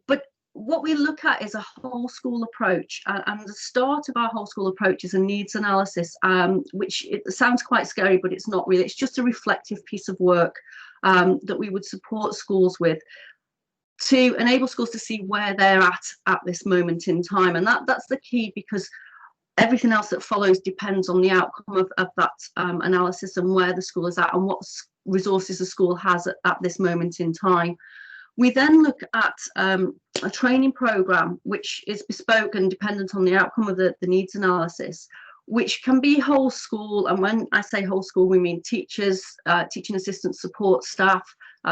But what we look at is a whole school approach, and the start of our whole school approach is a needs analysis, which it sounds quite scary, but it's not really. It's just a reflective piece of work that we would support schools with, to enable schools to see where they're at this moment in time. And that's the key, because everything else that follows depends on the outcome of that analysis and where the school is at and what resources the school has at this moment in time. We then look at a training programme which is bespoke and dependent on the outcome of the needs analysis, which can be whole school. And when I say whole school, we mean teachers, teaching assistants, support staff.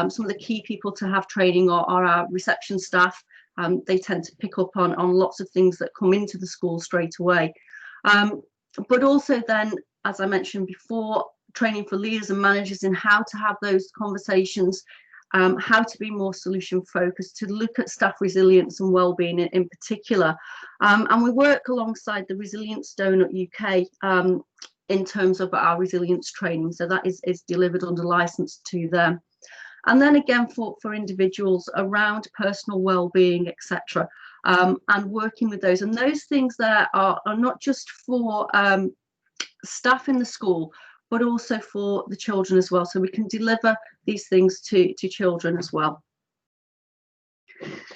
Some of the key people to have training are our reception staff. They tend to pick up on lots of things that come into the school straight away. But also then, as I mentioned before, training for leaders and managers in how to have those conversations, how to be more solution focused, to look at staff resilience and wellbeing in particular. And we work alongside the Resilience Donut UK in terms of our resilience training. So that is delivered under license to them. And then again for individuals around personal well-being, etc., and working with those. And those things there are not just for staff in the school, but also for the children as well. So we can deliver these things to children as well.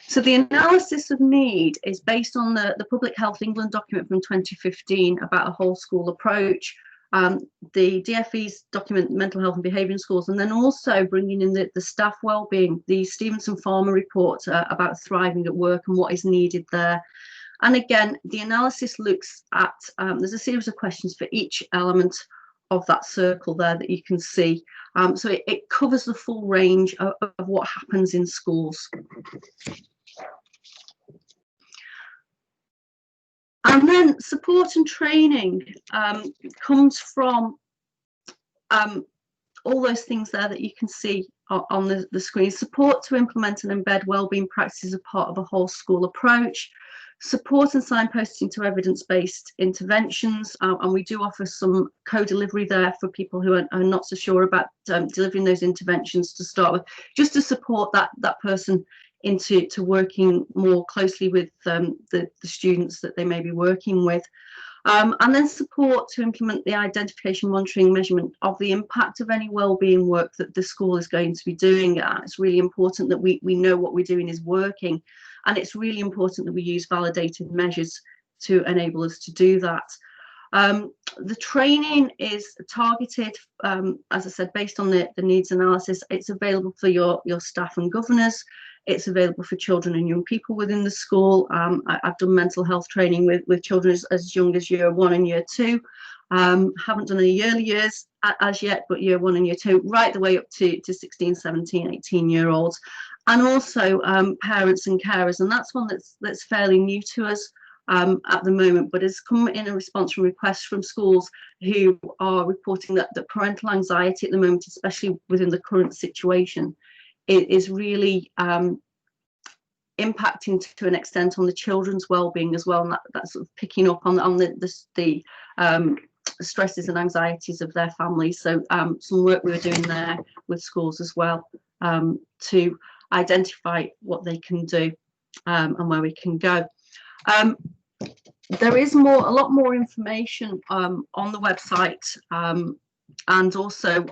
So the analysis of need is based on the Public Health England document from 2015 about a whole school approach, the DfE's document Mental Health and Behaviour in Schools, and then also bringing in the staff wellbeing, the Stevenson Farmer report about thriving at work and what is needed there. And again, the analysis looks at, there's a series of questions for each element of that circle there that you can see. So it covers the full range of what happens in schools. And then support and training comes from all those things there that you can see on the screen. Support to implement and embed wellbeing practices as part of a whole school approach. Support and signposting to evidence-based interventions, and we do offer some co-delivery there for people who are not so sure about delivering those interventions to start with, just to support that person into working more closely with the students that they may be working with. And then support to implement the identification, monitoring, measurement of the impact of any wellbeing work that the school is going to be doing. It's really important that we know what we're doing is working, and it's really important that we use validated measures to enable us to do that. The training is targeted, as I said, based on the needs analysis. It's available for your staff and governors. It's available for children and young people within the school. I've done mental health training with children as young as year 1 and year 2. Haven't done any early years as yet, but year 1 and year 2, right the way up to 16, 17, 18-year-olds. And also parents and carers. And that's one that's fairly new to us at the moment, but has come in a response from requests from schools who are reporting that parental anxiety at the moment, especially within the current situation, it is really impacting to an extent on the children's well-being as well, and that's sort of picking up on the stresses and anxieties of their families. So some work we were doing there with schools as well to identify what they can do and where we can go. There is a lot more information on the website. And also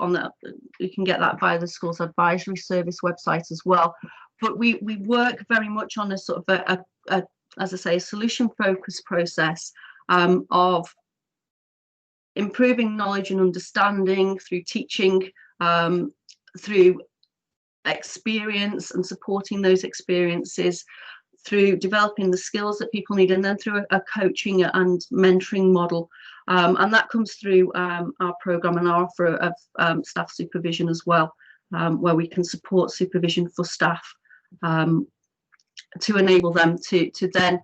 you can get that via the school's advisory service website as well. But we work very much on a sort of as I say, a solution focused process of improving knowledge and understanding through teaching, through experience and supporting those experiences, through developing the skills that people need, and then through a coaching and mentoring model. And that comes through our programme and our offer of staff supervision as well, where we can support supervision for staff to enable them to then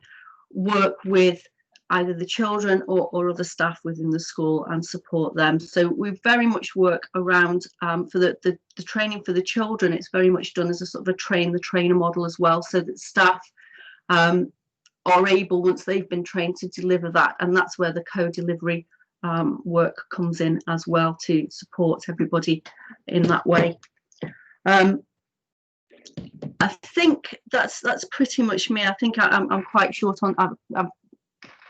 work with either the children or other staff within the school and support them. So we very much work around for the training for the children. It's very much done as a sort of a train the trainer model as well, so that staff are able, once they've been trained, to deliver that, and that's where the co-delivery work comes in as well, to support everybody in that way. I think that's pretty much me. I think I'm quite short on. I'm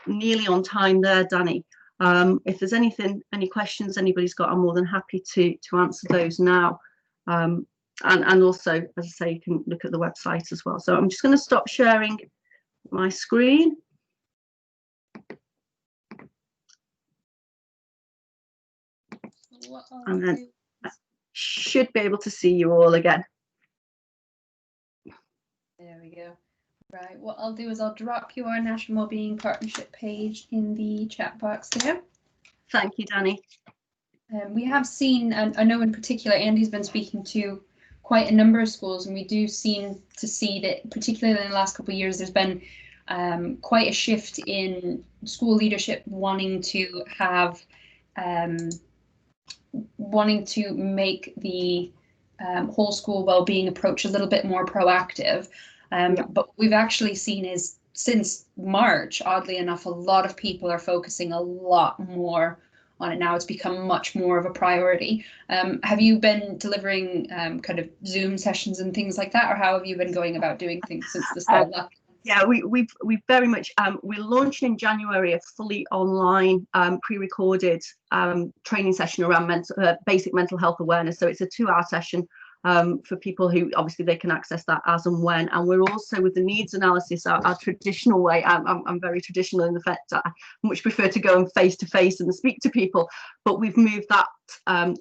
nearly on time there, Danny. If there's any questions anybody's got, I'm more than happy to answer those now. And also, as I say, you can look at the website as well. So I'm just going to stop sharing my screen. And then I should be able to see you all again. There we go. Right, what I'll do is I'll drop you our National Wellbeing Partnership page in the chat box there. Thank you, Danny. We have seen, and I know in particular, Andy's been speaking to quite a number of schools, and we do seem to see that, particularly in the last couple of years, there's been quite a shift in school leadership wanting to have, wanting to make the whole school wellbeing approach a little bit more proactive. But what we've actually seen is, since March, oddly enough, a lot of people are focusing a lot more on it now. It's become much more of a priority. Have you been delivering kind of Zoom sessions and things like that, or how have you been going about doing things since the start of lockdown? Yeah, we've very much, we're launching in January a fully online pre-recorded training session around basic mental health awareness. So it's a 2-hour session for people who obviously they can access that as and when. And we're also, with the needs analysis, our traditional way. I'm very traditional in the fact that I much prefer to go and face to face and speak to people, but we've moved that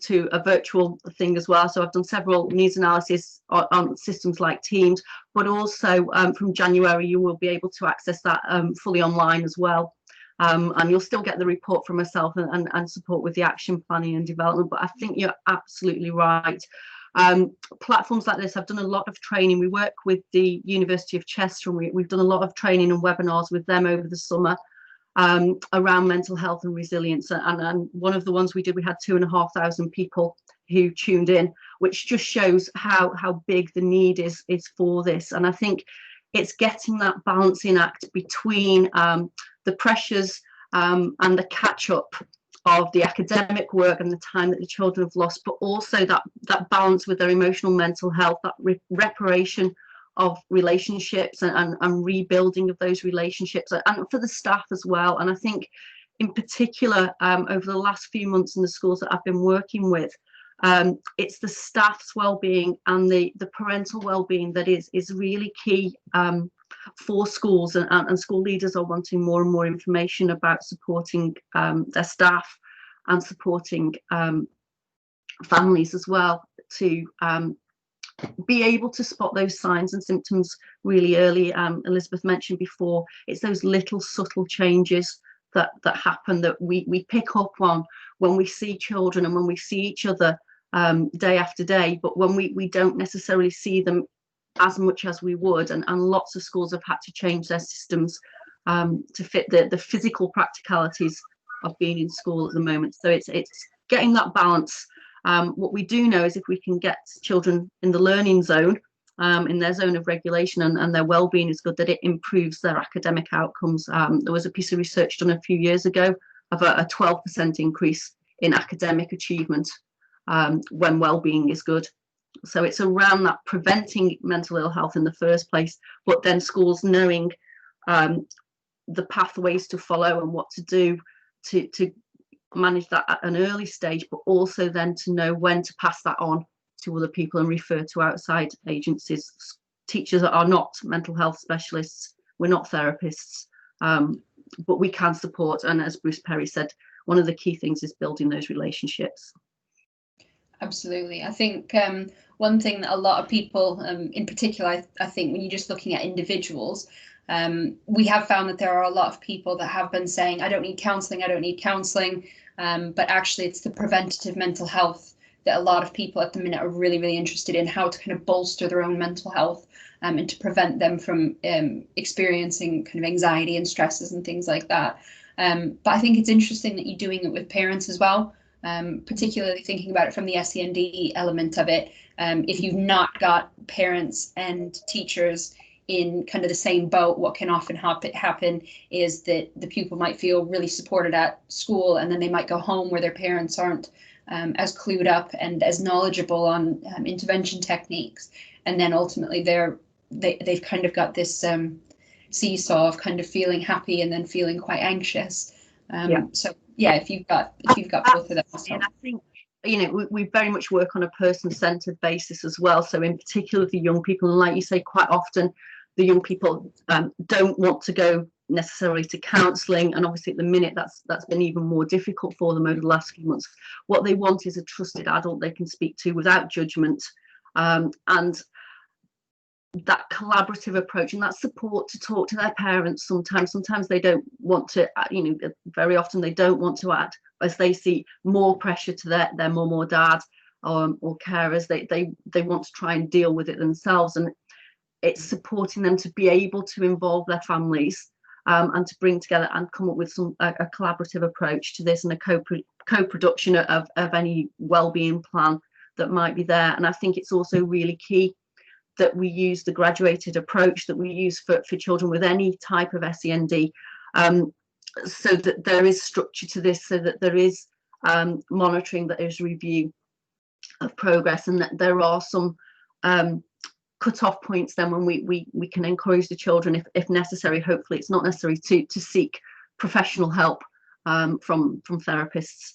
to a virtual thing as well. So I've done several needs analysis on systems like Teams, but also from January you will be able to access that fully online as well. And you'll still get the report from myself and support with the action planning and development. But I think you're absolutely right. Platforms like this, I've done a lot of training. We work with the University of Chester, and we've done a lot of training and webinars with them over the summer around mental health and resilience. And one of the ones we did, we had 2,500 people who tuned in, which just shows how big the need is for this. And I think it's getting that balancing act between the pressures and the catch up of the academic work and the time that the children have lost, but also that balance with their emotional mental health, that reparation of relationships and rebuilding of those relationships, and for the staff as well. And I think in particular over the last few months in the schools that I've been working with, it's the staff's well-being and the parental well-being that is really key for schools, and school leaders are wanting more and more information about supporting their staff and supporting families as well, to be able to spot those signs and symptoms really early. Elisabeth mentioned before, it's those little subtle changes that happen that we pick up on when we see children and when we see each other day after day, but when we don't necessarily see them as much as we would, and lots of schools have had to change their systems to fit the physical practicalities of being in school at the moment. So it's getting that balance. What we do know is if we can get children in the learning zone, in their zone of regulation, and their well-being is good, that it improves their academic outcomes. There was a piece of research done a few years ago of a 12% increase in academic achievement when well-being is good. So it's around that preventing mental ill health in the first place, but then schools knowing the pathways to follow and what to do to manage that at an early stage, but also then to know when to pass that on to other people and refer to outside agencies. Teachers are not mental health specialists, we're not therapists, but we can support. And as Bruce Perry said, one of the key things is building those relationships. Absolutely. I think one thing that a lot of people, in particular, I think when you're just looking at individuals, we have found that there are a lot of people that have been saying, I don't need counselling, but actually it's the preventative mental health that a lot of people at the minute are really, really interested in, how to kind of bolster their own mental health and to prevent them from experiencing kind of anxiety and stresses and things like that. But I think it's interesting that you're doing it with parents as well. Particularly thinking about it from the SEND element of it. If you've not got parents and teachers in kind of the same boat, what can often happen is that the pupil might feel really supported at school, and then they might go home where their parents aren't as clued up and as knowledgeable on intervention techniques, and then ultimately they've kind of got this seesaw of kind of feeling happy and then feeling quite anxious. So yeah, if you've got both of them. And I think, you know, we very much work on a person-centered basis as well. So in particular, the young people, and like you say, quite often the young people don't want to go necessarily to counselling, and obviously at the minute that's been even more difficult for them over the last few months. What they want is a trusted adult they can speak to without judgment, and that collaborative approach and that support to talk to their parents. Sometimes they don't want to, you know, very often they don't want to act, as they see more pressure to their mum or dad or carers. They want to try and deal with it themselves, and it's supporting them to be able to involve their families and to bring together and come up with a collaborative approach to this, and a co-production of any wellbeing plan that might be there. And I think it's also really key that we use the graduated approach that we use for children with any type of SEND, so that there is structure to this, so that there is monitoring, there is review of progress, and that there are some cut-off points then when we can encourage the children, if necessary. Hopefully it's not necessary to seek professional help from therapists,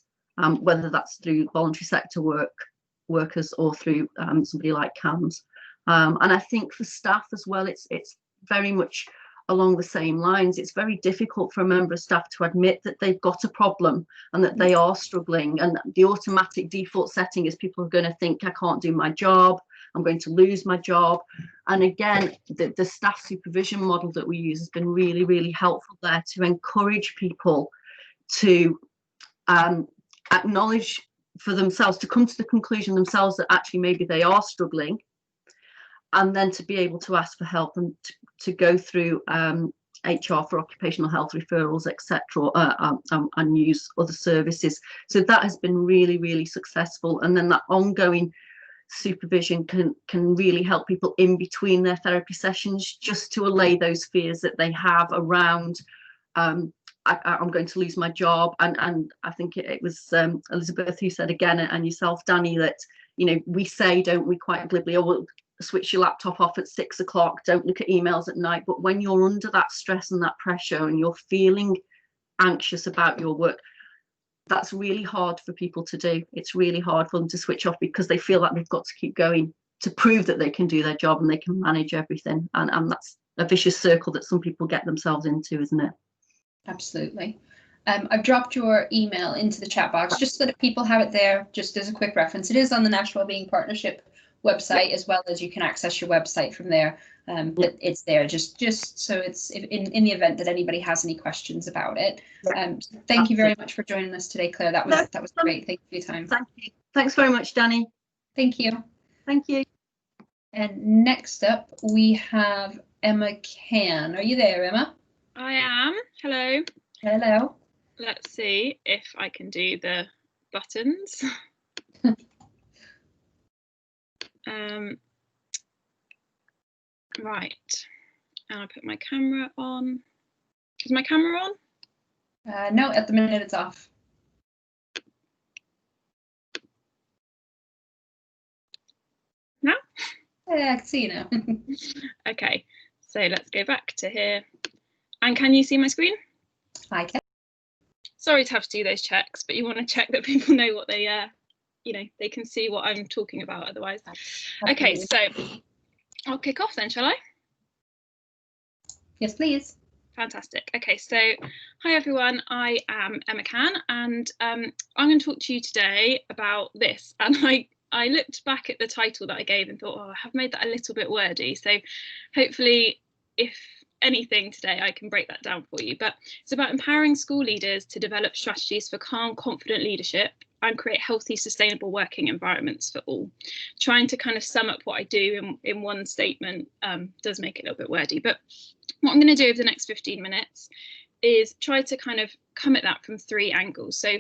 whether that's through voluntary sector workers or through somebody like Cann's. And I think for staff as well, it's very much along the same lines. It's very difficult for a member of staff to admit that they've got a problem and that they are struggling, and the automatic default setting is people are going to think, I can't do my job, I'm going to lose my job. And again, the staff supervision model that we use has been really, really helpful there to encourage people to acknowledge for themselves, to come to the conclusion themselves that actually maybe they are struggling, and then to be able to ask for help and to go through HR for occupational health referrals, etc., and use other services. So that has been really, really successful. And then that ongoing supervision can really help people in between their therapy sessions, just to allay those fears that they have around I'm going to lose my job. And I think it was Elisabeth who said again, and yourself, Danny, that, you know, we say, don't we, quite glibly, oh, well, switch your laptop off at 6 o'clock, don't look at emails at night. But when you're under that stress and that pressure and you're feeling anxious about your work, that's really hard for people to do. It's really hard for them to switch off because they feel like they've got to keep going to prove that they can do their job and they can manage everything. And that's a vicious circle that some people get themselves into, isn't it? Absolutely. I've dropped your email into the chat box just so that people have it there, just as a quick reference. It is on the National Wellbeing Partnership website, as well as you can access your website from there. But it's there just so it's in the event that anybody has any questions about it. Thank you very much for joining us today, Claire. That was great. Thank you for your time. Thank you. Thanks very much, Danny. Thank you. Thank you. And next up we have Emma Cann. Are you there, Emma? I am. Hello. Hello. Let's see if I can do the buttons. Right, and I'll put my camera on. Is my camera on? No, at the minute it's off. Now? Yeah, I can see you now. Okay, so let's go back to here. And can you see my screen? I can. Sorry to have to do those checks, but you want to check that people know what they you know, they can see what I'm talking about otherwise. Okay, so I'll kick off then, shall I? Yes, please. Fantastic. Okay, so hi everyone, I am Emma Cann, and I'm going to talk to you today about this. And I looked back at the title that I gave and thought, oh, I have made that a little bit wordy. So hopefully, if anything today, I can break that down for you. But it's about empowering school leaders to develop strategies for calm, confident leadership and create healthy, sustainable working environments for all. Trying to kind of sum up what I do in one statement does make it a little bit wordy. But what I'm going to do over the next 15 minutes is try to kind of come at that from 3 angles. So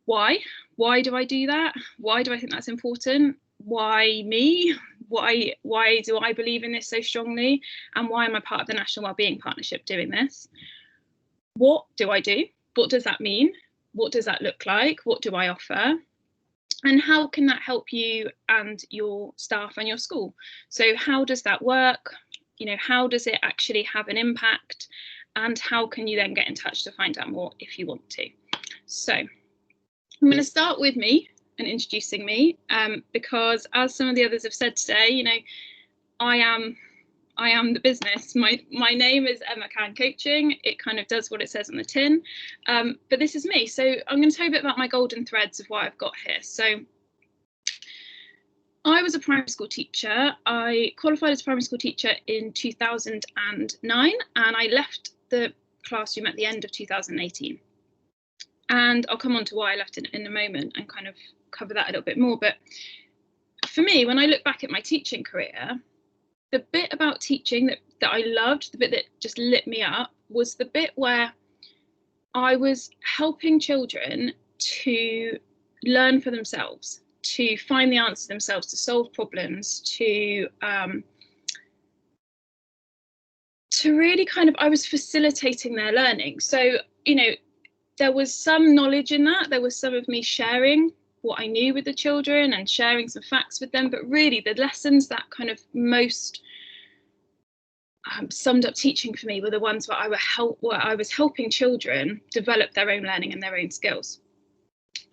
why? Why do I do that? Why do I think that's important? Why me? Why do I believe in this so strongly? And why am I part of the National Wellbeing Partnership doing this? What do I do? What does that mean? What does that look like? What do I offer? And how can that help you and your staff and your school? So how does that work? You know, how does it actually have an impact? And how can you then get in touch to find out more if you want to? So I'm going to start with me and introducing me, because as some of the others have said today, you know, I am the business. My name is Emma Cann Coaching. It kind of does what it says on the tin, but this is me. So I'm going to tell you a bit about my golden threads of what I've got here. So I was a primary school teacher. I qualified as a primary school teacher in 2009, and I left the classroom at the end of 2018. And I'll come on to why I left in a moment and kind of cover that a little bit more. But for me, when I look back at my teaching career, the bit about teaching that I loved, the bit that just lit me up, was the bit where I was helping children to learn for themselves, to find the answer themselves, to solve problems, to really kind of, I was facilitating their learning. So, you know, there was some knowledge in that. There was some of me sharing what I knew with the children and sharing some facts with them, but really the lessons that kind of most summed up teaching for me were the ones where I was helping children develop their own learning and their own skills.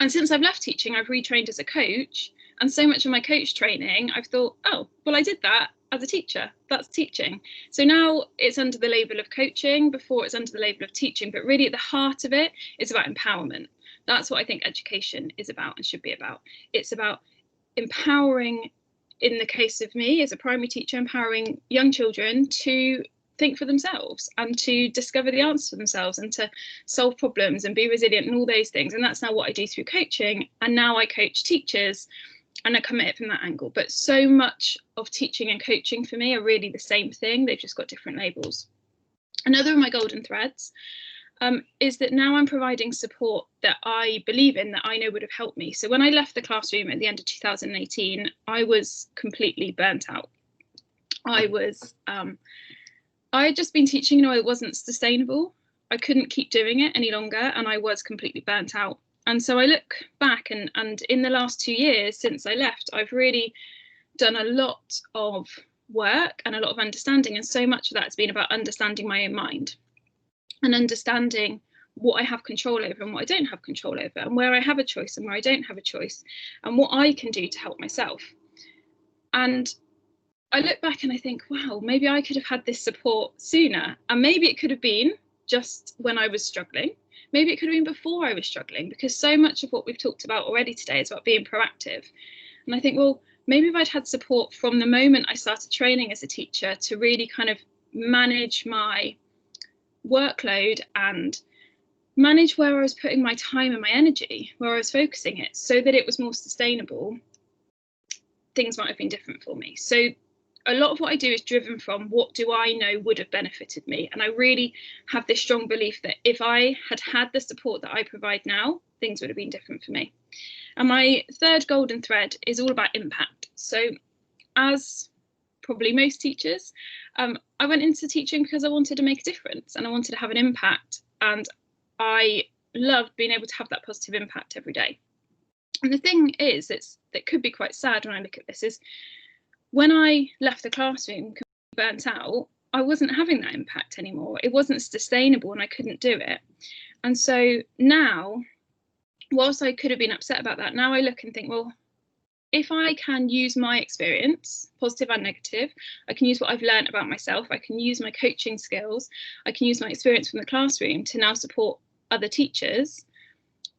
And since I've left teaching, I've retrained as a coach, and so much of my coach training, I've thought, oh, well, I did that as a teacher. That's teaching. So now it's under the label of coaching. Before it's under the label of teaching, but really at the heart of it is about empowerment. That's what I think education is about and should be about. It's about empowering, in the case of me as a primary teacher, empowering young children to think for themselves and to discover the answers for themselves and to solve problems and be resilient and all those things. And that's now what I do through coaching. And now I coach teachers and I come at it from that angle. But so much of teaching and coaching for me are really the same thing. They've just got different labels. Another of my golden threads is that now I'm providing support that I believe in, that I know would have helped me. So when I left the classroom at the end of 2018, I was completely burnt out. I had just been teaching, it wasn't sustainable. I couldn't keep doing it any longer, and I was completely burnt out. And so I look back and in the last 2 years since I left, I've really done a lot of work and a lot of understanding. And so much of that has been about understanding my own mind and understanding what I have control over and what I don't have control over, and where I have a choice and where I don't have a choice, and what I can do to help myself. And I look back and I think, wow, maybe I could have had this support sooner. And maybe it could have been just when I was struggling. Maybe it could have been before I was struggling, because so much of what we've talked about already today is about being proactive. And I think, well, maybe if I'd had support from the moment I started training as a teacher to really kind of manage my workload and manage where I was putting my time and my energy, where I was focusing it, so that it was more sustainable, things might have been different for me. So a lot of what I do is driven from what do I know would have benefited me. And I really have this strong belief that if I had had the support that I provide now, things would have been different for me. And my third golden thread is all about impact. So as probably most teachers, I went into teaching because I wanted to make a difference and I wanted to have an impact. And I loved being able to have that positive impact every day. And the thing is, that could be quite sad when I look at this, is when I left the classroom burnt out, I wasn't having that impact anymore. It wasn't sustainable and I couldn't do it. And so now, whilst I could have been upset about that, now I look and think, well, if I can use my experience, positive and negative, I can use what I've learned about myself, I can use my coaching skills, I can use my experience from the classroom to now support other teachers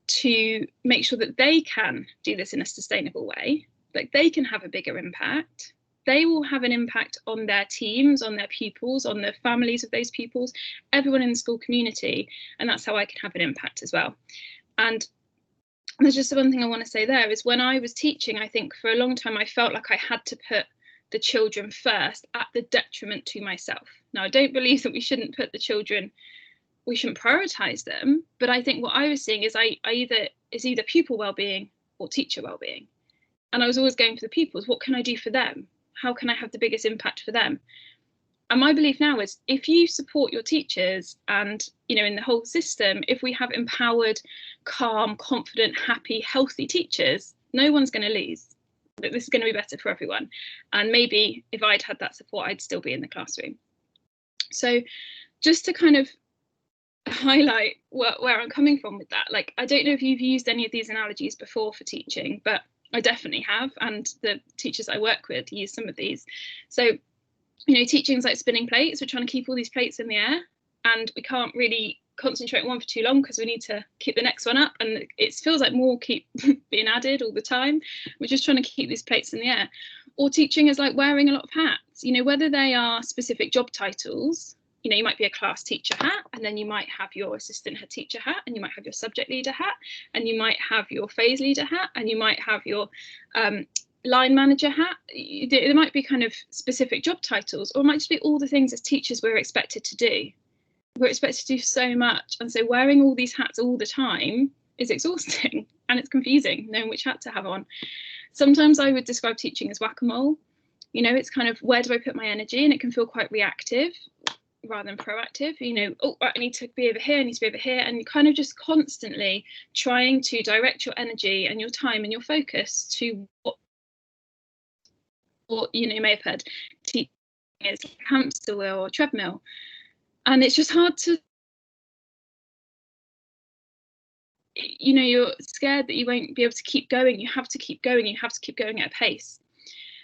to make sure that they can do this in a sustainable way, that they can have a bigger impact. They will have an impact on their teams, on their pupils, on the families of those pupils, everyone in the school community, and that's how I can have an impact as well. And there's just one thing I want to say there is, when I was teaching, I think for a long time I felt like I had to put the children first at the detriment to myself. Now, I don't believe that we shouldn't put the children, we shouldn't prioritise them, but I think what I was seeing is either pupil wellbeing or teacher wellbeing. And I was always going for the pupils. What can I do for them? How can I have the biggest impact for them? And my belief now is, if you support your teachers and, in the whole system, if we have empowered, calm, confident, happy, healthy teachers, no one's going to lose. This is going to be better for everyone. And maybe if I'd had that support, I'd still be in the classroom. So just to kind of highlight where I'm coming from with that, like, I don't know if you've used any of these analogies before for teaching, but I definitely have, and the teachers I work with use some of these. So, teaching is like spinning plates. We're trying to keep all these plates in the air, and we can't really concentrate on one for too long because we need to keep the next one up, and it feels like more keep being added all the time. We're just trying to keep these plates in the air. Or teaching is like wearing a lot of hats, whether they are specific job titles. You might be a class teacher hat, and then you might have your assistant head teacher hat, and you might have your subject leader hat, and you might have your phase leader hat, and you might have your line manager hat. There might be kind of specific job titles, or it might just be all the things as teachers we're expected to do. We're expected to do so much, and so wearing all these hats all the time is exhausting and it's confusing knowing which hat to have on. Sometimes I would describe teaching as whack-a-mole. It's kind of, where do I put my energy? And it can feel quite reactive rather than proactive. You know, oh, I need to be over here, I need to be over here, and kind of just constantly trying to direct your energy and your time and your focus to what you know, you may have heard teaching is like a hamster wheel or treadmill, and it's just hard to, you know, you're scared that you won't be able to keep going. You have to keep going, you have to keep going at a pace.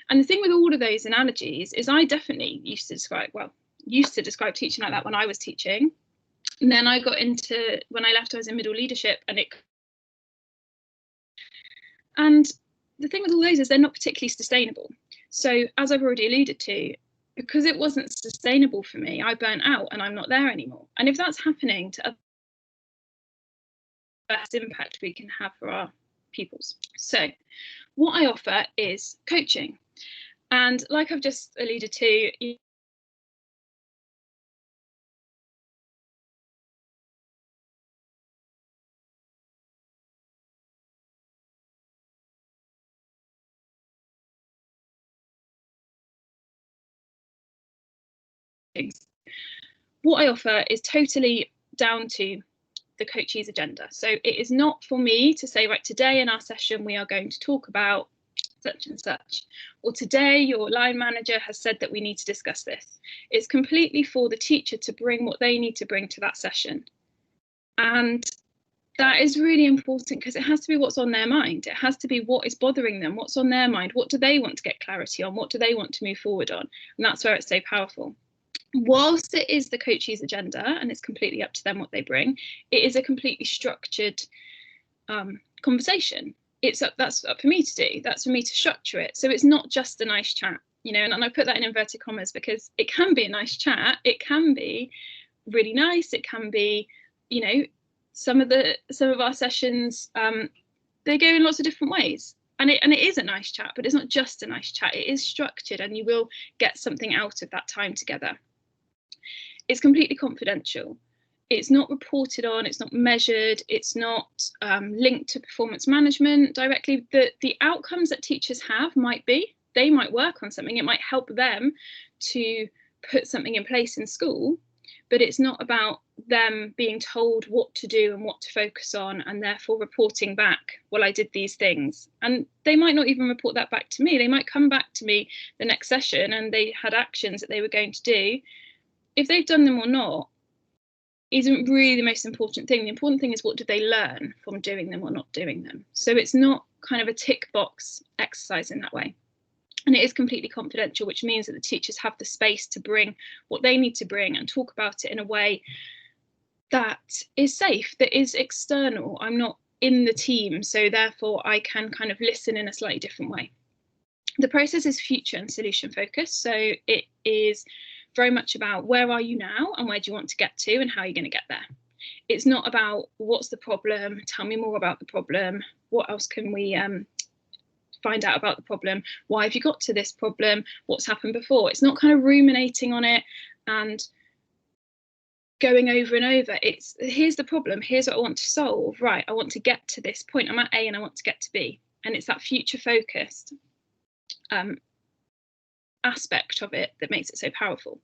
And the thing with all of those analogies is I definitely used to describe teaching like that when I was teaching. And then I got into, when I left, I was in middle leadership, and the thing with all those is they're not particularly sustainable. So as I've already alluded to, because it wasn't sustainable for me, I burnt out and I'm not there anymore. And if that's happening to others, best impact we can have for our pupils. So what I offer is coaching. And like I've just alluded to, what I offer is totally down to the coachee's agenda. So it is not for me to say, right, today in our session we are going to talk about such and such, or today your line manager has said that we need to discuss this. It's completely for the teacher to bring what they need to bring to that session. And that is really important because it has to be what's on their mind. It has to be what is bothering them, what's on their mind, what do they want to get clarity on, what do they want to move forward on. And that's where it's so powerful. Whilst it is the coachee's agenda and it's completely up to them what they bring, it is a completely structured conversation. That's up for me to do. That's for me to structure it. So it's not just a nice chat, you know, and I put that in inverted commas because it can be a nice chat. It can be really nice. It can be, you know, some of our sessions, they go in lots of different ways. And it is a nice chat, but it's not just a nice chat. It is structured and you will get something out of that time together. It's completely confidential. It's not reported on, it's not measured, it's not linked to performance management directly. The outcomes that teachers have might be, they might work on something, it might help them to put something in place in school, but it's not about them being told what to do and what to focus on and therefore reporting back, well, I did these things. And they might not even report that back to me. They might come back to me the next session and they had actions that they were going to do. If they've done them or not isn't really the most important thing. The important thing is what did they learn from doing them or not doing them. So it's not kind of a tick box exercise in that way. And it is completely confidential, which means that the teachers have the space to bring what they need to bring and talk about it in a way that is safe, that is external. I'm not in the team, so therefore I can kind of listen in a slightly different way. The process is future and solution focused. So it is very much about where are you now and where do you want to get to and how are you going to get there. It's not about what's the problem, tell me more about the problem, what else can we find out about the problem, why have you got to this problem, what's happened before. It's not kind of ruminating on it and going over and over. It's here's the problem, here's what I want to solve, right, I want to get to this point, I'm at A and I want to get to B. And it's that future focused aspect of it that makes it so powerful.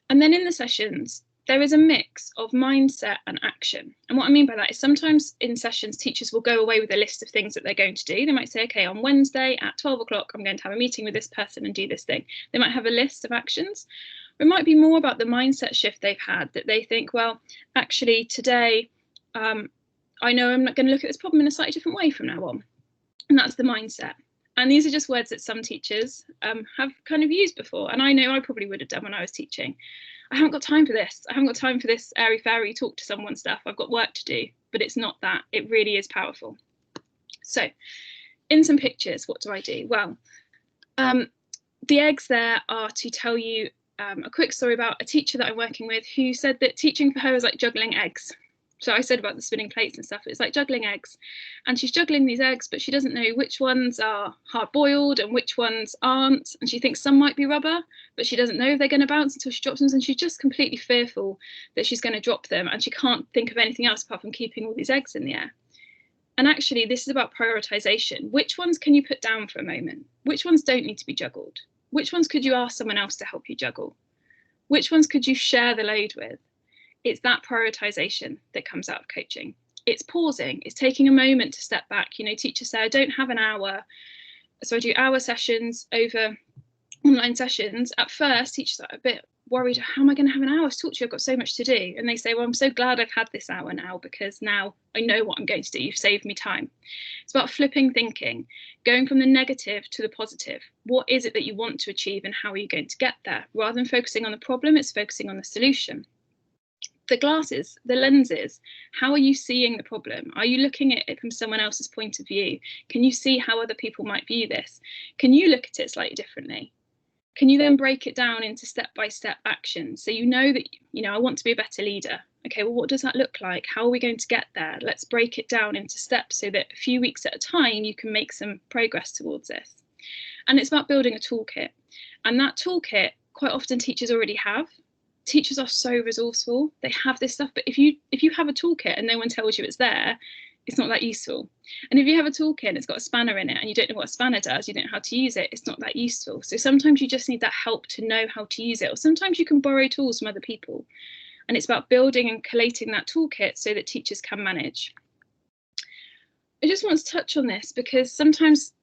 And then in the sessions there is a mix of mindset and action. And what I mean by that is sometimes in sessions teachers will go away with a list of things that they're going to do. They might say, okay, on Wednesday at 12 o'clock I'm going to have a meeting with this person and do this thing. They might have a list of actions. It might be more about the mindset shift they've had, that they think, well, actually today I know I'm not going to look at this problem in a slightly different way from now on. And that's the mindset. And these are just words that some teachers have kind of used before. And I know I probably would have done when I was teaching. I haven't got time for this. I haven't got time for this airy-fairy talk to someone stuff. I've got work to do. But it's not that. It really is powerful. So in some pictures, what do I do? Well, the eggs there are to tell you a quick story about a teacher that I'm working with who said that teaching for her is like juggling eggs. So I said about the spinning plates and stuff, it's like juggling eggs. And she's juggling these eggs, but she doesn't know which ones are hard boiled and which ones aren't. And she thinks some might be rubber, but she doesn't know if they're going to bounce until she drops them. And she's just completely fearful that she's going to drop them. And she can't think of anything else apart from keeping all these eggs in the air. And actually, this is about prioritization. Which ones can you put down for a moment? Which ones don't need to be juggled? Which ones could you ask someone else to help you juggle? Which ones could you share the load with? It's that prioritization that comes out of coaching. It's pausing, it's taking a moment to step back. You know, teachers say, I don't have an hour, so I do hour sessions over online sessions. At first, teachers are a bit worried, how am I going to have an hour to talk to you? I've got so much to do. And they say, well, I'm so glad I've had this hour now, because now I know what I'm going to do. You've saved me time. It's about flipping thinking, going from the negative to the positive. What is it that you want to achieve, and how are you going to get there? Rather than focusing on the problem, it's focusing on the solution. The glasses, the lenses, how are you seeing the problem? Are you looking at it from someone else's point of view? Can you see how other people might view this? Can you look at it slightly differently? Can you then break it down into step-by-step actions? So you know that, you know, I want to be a better leader. Okay, well, what does that look like? How are we going to get there? Let's break it down into steps so that a few weeks at a time, you can make some progress towards this. And it's about building a toolkit. And that toolkit, quite often teachers already have. Teachers are so resourceful. They have this stuff, but if you have a toolkit and no one tells you it's there, it's not that useful. And if you have a toolkit and it's got a spanner in it and you don't know what a spanner does, you don't know how to use it, it's not that useful. So sometimes you just need that help to know how to use it, or sometimes you can borrow tools from other people. And it's about building and collating that toolkit so that teachers can manage. I just want to touch on this because sometimes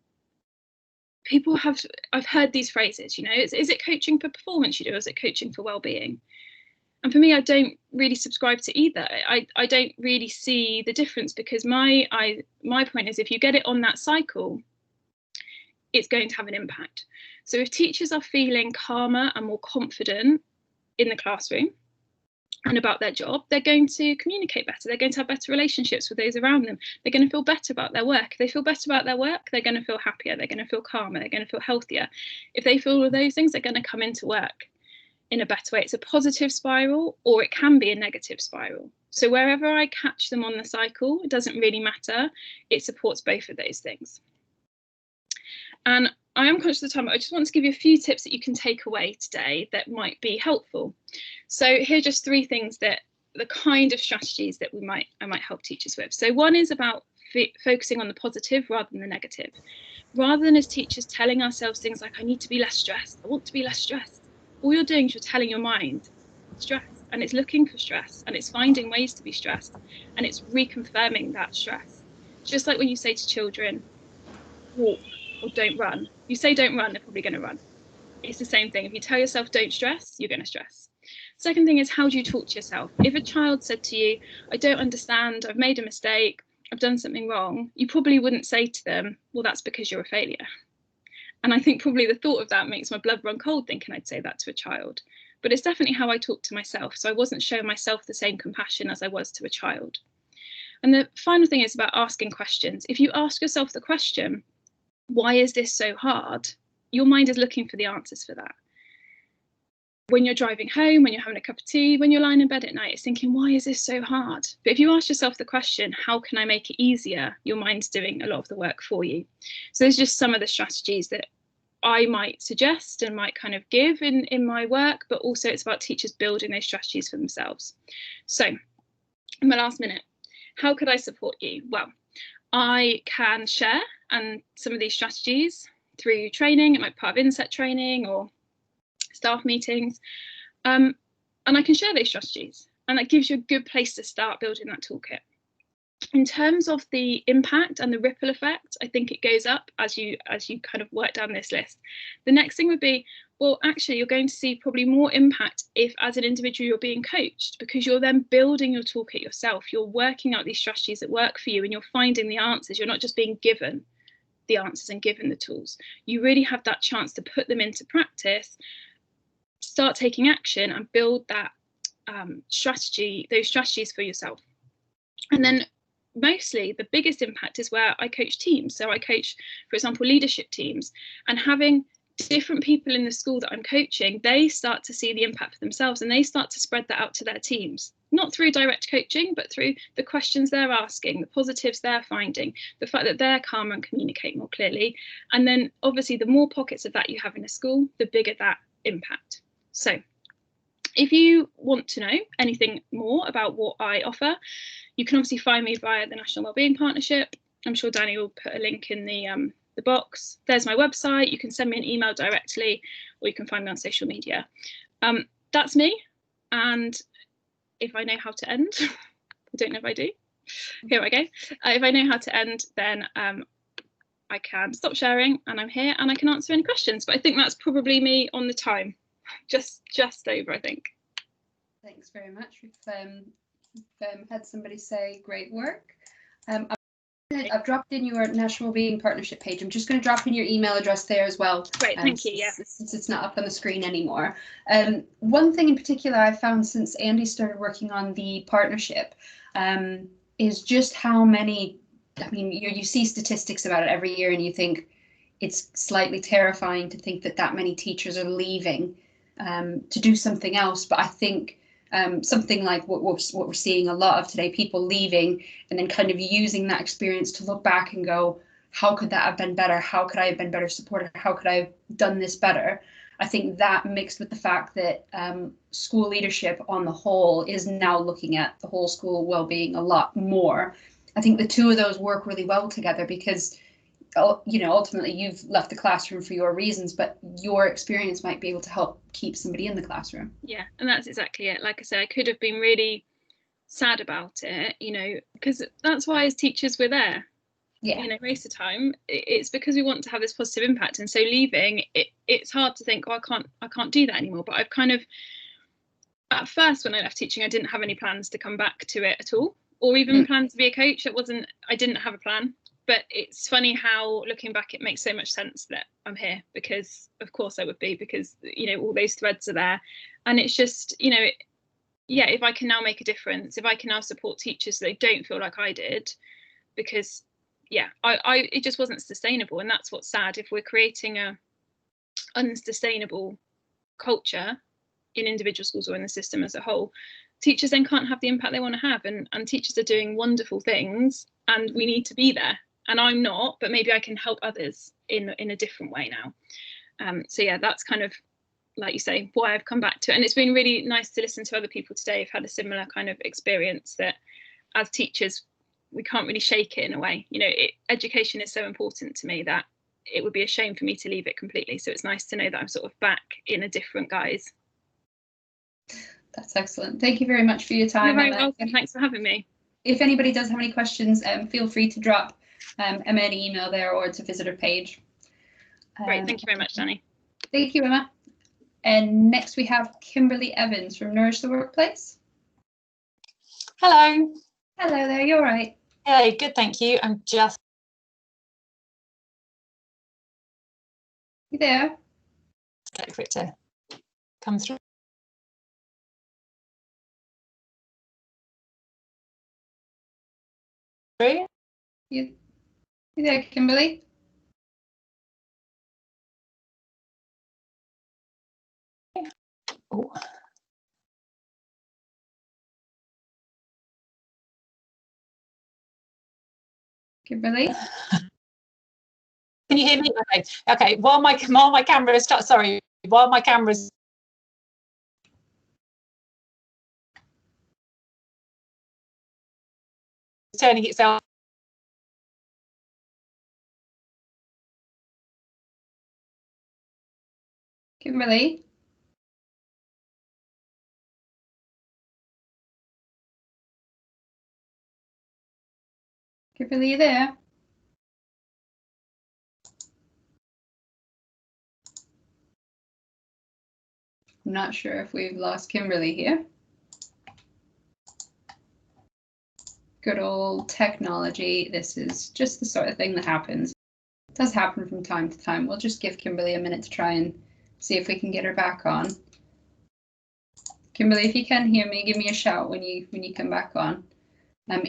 people have, I've heard these phrases, you know, is it coaching for performance you do, or is it coaching for well-being? And for me, I don't really subscribe to either. I don't really see the difference, because my point is, if you get it on that cycle, it's going to have an impact. So if teachers are feeling calmer and more confident in the classroom and about their job, they're going to communicate better. They're going to have better relationships with those around them. They're going to feel better about their work. If they feel better about their work, they're going to feel happier. They're going to feel calmer. They're going to feel healthier. If they feel all of those things, they're going to come into work in a better way. It's a positive spiral, or it can be a negative spiral. So wherever I catch them on the cycle, it doesn't really matter. It supports both of those things. And I am conscious of the time, but I just want to give you a few tips that you can take away today that might be helpful. So here are just 3 things that the kind of strategies that I might help teachers with. So one is about focusing on the positive rather than the negative. Rather than as teachers telling ourselves things like, I need to be less stressed, I want to be less stressed. All you're doing is you're telling your mind stress, and it's looking for stress, and it's finding ways to be stressed, and it's reconfirming that stress. Just like when you say to children, walk or don't run. You say don't run, they're probably going to run. It's the same thing. If you tell yourself don't stress, you're going to stress. Second thing is, how do you talk to yourself? If a child said to you, I don't understand, I've made a mistake, I've done something wrong, you probably wouldn't say to them, well, that's because you're a failure. And I think probably the thought of that makes my blood run cold, thinking I'd say that to a child. But it's definitely how I talk to myself. So I wasn't showing myself the same compassion as I was to a child. And the final thing is about asking questions. If you ask yourself the question, why is this so hard? Your mind is looking for the answers for that. When you're driving home, when you're having a cup of tea, when you're lying in bed at night, it's thinking, why is this so hard? But if you ask yourself the question, how can I make it easier? Your mind's doing a lot of the work for you. So there's just some of the strategies that I might suggest and might kind of give in my work, but also it's about teachers building those strategies for themselves. So in my last minute, how could I support you? Well, I can share and some of these strategies through training. It might be part of inset training or staff meetings, and I can share those strategies, and that gives you a good place to start building that toolkit. In terms of the impact and the ripple effect, I think it goes up as you kind of work down this list. The next thing would be, well, actually, you're going to see probably more impact if, as an individual, you're being coached, because you're then building your toolkit yourself. You're working out these strategies that work for you, and you're finding the answers. You're not just being given the answers and given the tools. You really have that chance to put them into practice, start taking action, and build that those strategies for yourself. And then mostly the biggest impact is where I coach teams. So I coach, for example, leadership teams, and having different people in the school that I'm coaching, they start to see the impact for themselves, and they start to spread that out to their teams, not through direct coaching, but through the questions they're asking, the positives they're finding, the fact that they're calmer and communicate more clearly. And then obviously the more pockets of that you have in a school, the bigger that impact. So if you want to know anything more about what I offer, you can obviously find me via the National Wellbeing Partnership. I'm sure Danny will put a link in the box. There's my website. You can send me an email directly, or you can find me on social media. that's me. And if I know how to end, I don't know if I do. Here I go. If I know how to end, then I can stop sharing, and I'm here and I can answer any questions. But I think that's probably me on the time, just over, I think. Thanks very much. We've had somebody say great work. I've dropped in your National Wellbeing Partnership page. I'm just going to drop in your email address there as well. Great, thank you. Yeah. Since it's not up on the screen anymore. One thing in particular I've found since Andy started working on the partnership is just how many, I mean, you see statistics about it every year and you think it's slightly terrifying to think that many teachers are leaving to do something else. But I think something like what we're seeing a lot of today, people leaving and then kind of using that experience to look back and go, how could that have been better? How could I have been better supported? How could I have done this better? I think that mixed with the fact that school leadership on the whole is now looking at the whole school well-being a lot more. I think the two of those work really well together because, you know, ultimately you've left the classroom for your reasons, but your experience might be able to help keep somebody in the classroom. Yeah, and that's exactly it. Like I say, I could have been really sad about it, you know, because that's why as teachers we're there. Yeah. You know, most of the time it's because we want to have this positive impact, and so leaving, it's hard to think, oh, I can't do that anymore. But I've kind of, at first when I left teaching, I didn't have any plans to come back to it at all, or even plans to be a coach. I didn't have a plan. But it's funny how, looking back, it makes so much sense that I'm here, because of course I would be, because, you know, all those threads are there. And it's just, you know, yeah, if I can now make a difference, if I can now support teachers so they don't feel like I did, because yeah, it just wasn't sustainable. And that's what's sad. If we're creating a unsustainable culture in individual schools or in the system as a whole, teachers then can't have the impact they want to have. And teachers are doing wonderful things, and we need to be there. And I'm not, but maybe I can help others in a different way now. So yeah, that's kind of, like you say, why I've come back to it. And it's been really nice to listen to other people today who've had a similar kind of experience, that as teachers, we can't really shake it in a way. You know, education is so important to me that it would be a shame for me to leave it completely. So it's nice to know that I'm sort of back in a different guise. That's excellent. Thank you very much for your time. You're very welcome. Thanks for having me. If anybody does have any questions, feel free to drop Emma an email there or to visit her page. Great, thank you very much, Danny. Thank you, Emma. And next we have Kimberley Evans from Nourish the Workplace. Hello. Hello there, you all right? Hey, good, thank you. I'm just... You there? Wait for it to come through. You there, Kimberley? Oh. Kimberley? Can you hear me? Okay. Okay. While my camera is while my camera's turning itself. Kimberley? Kimberley, you there? I'm not sure if we've lost Kimberley here. Good old technology. This is just the sort of thing that happens. It does happen from time to time. We'll just give Kimberley a minute to try and see if we can get her back on. Kimberley, if you can hear me, give me a shout when you come back on.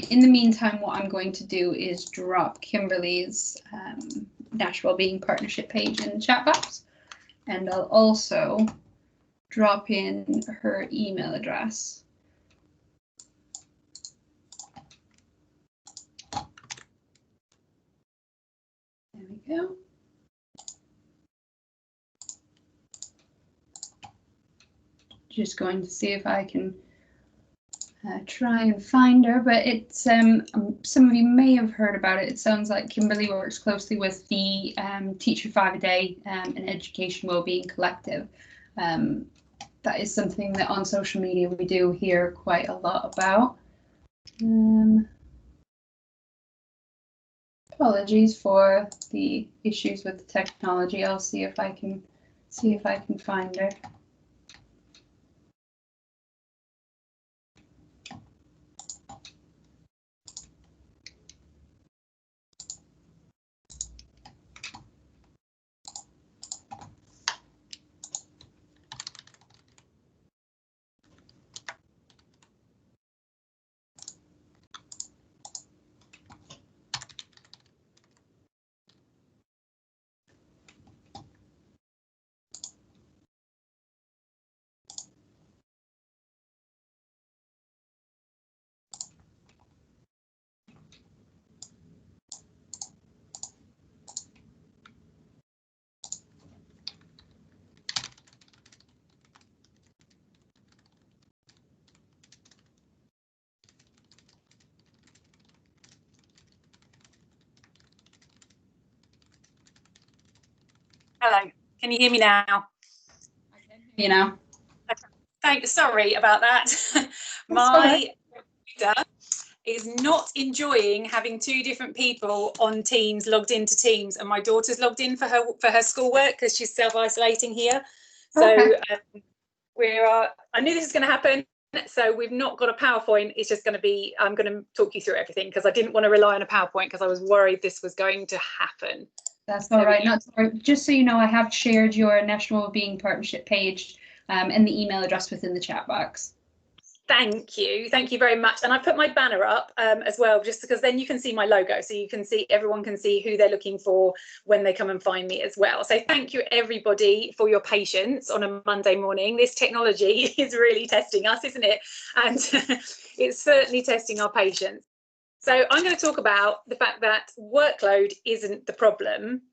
In the meantime, what I'm going to do is drop Kimberley's National Wellbeing Partnership page in the chat box, and I'll also drop in her email address. There we go. Just going to see if I can try and find her, but it's some of you may have heard about it. It sounds like Kimberley works closely with the Teacher 5 a Day and Education Wellbeing Collective. that is something that on social media we do hear quite a lot about. Apologies for the issues with the technology. I'll see if I can find her. Hello, can you hear me now? I can hear you now. Thanks, sorry about that. My computer is not enjoying having two different people on Teams, logged into Teams, and my daughter's logged in for her schoolwork because she's self-isolating here. So okay. I knew this was going to happen. So we've not got a PowerPoint. It's just going to be, I'm going to talk you through everything because I didn't want to rely on a PowerPoint because I was worried this was going to happen. That's all right. Not sorry. Just so you know, I have shared your National Wellbeing Partnership page and the email address within the chat box. Thank you very much. And I put my banner up as well, just because then you can see my logo, so you can see, everyone can see who they're looking for when they come and find me as well. So thank you everybody for your patience on a Monday morning. This technology is really testing us, isn't it? And it's certainly testing our patience. So I'm going to talk about the fact that workload isn't the problem,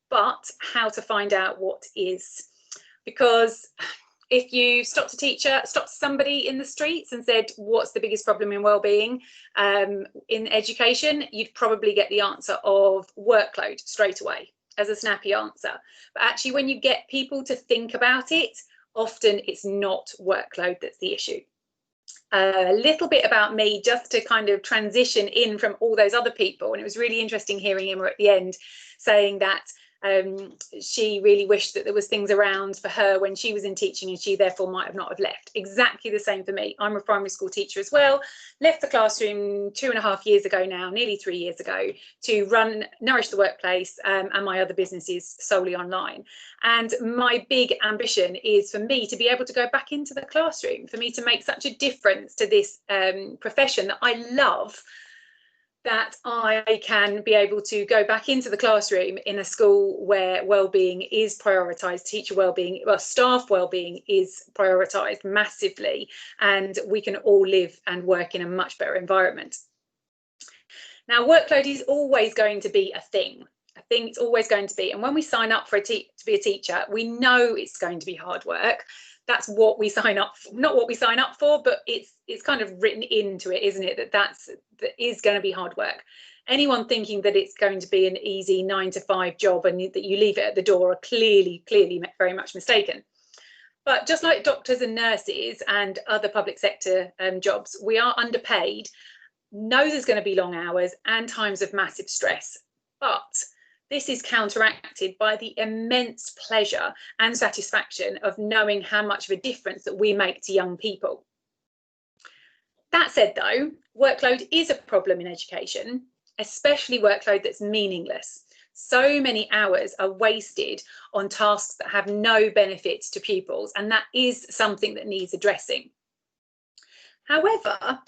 but how to find out what is. Because if you stopped a teacher, stopped somebody in the streets and said, what's the biggest problem in wellbeing in education, you'd probably get the answer of workload straight away as a snappy answer. But actually, when you get people to think about it, often it's not workload that's the issue. A little bit about me, just to kind of transition in from all those other people. And it was really interesting hearing Emma at the end saying that she really wished that there was things around for her when she was in teaching, and she therefore might have not have left. Exactly the same for me. I'm a primary school teacher as well. Left the classroom 2.5 years ago now, nearly 3 years ago, to run Nourish the Workplace, and my other business is solely online. And my big ambition is for me to be able to go back into the classroom, for me to make such a difference to this profession that I love, that I can be able to go back into the classroom in a school where wellbeing is prioritised, teacher wellbeing, well, staff wellbeing is prioritised massively, and we can all live and work in a much better environment. Now, workload is always going to be a thing. I think it's always going to be. And when we sign up for to be a teacher, we know it's going to be hard work. That's what we sign up for, not what we sign up for, but it's kind of written into it, isn't it? That is going to be hard work. Anyone thinking that it's going to be an easy 9-to-5 job and that you leave it at the door are clearly very much mistaken. But just like doctors and nurses and other public sector jobs, we are underpaid. Know there's going to be long hours and times of massive stress, but this is counteracted by the immense pleasure and satisfaction of knowing how much of a difference that we make to young people. That said, though, workload is a problem in education, especially workload that's meaningless. So many hours are wasted on tasks that have no benefits to pupils, and that is something that needs addressing. However,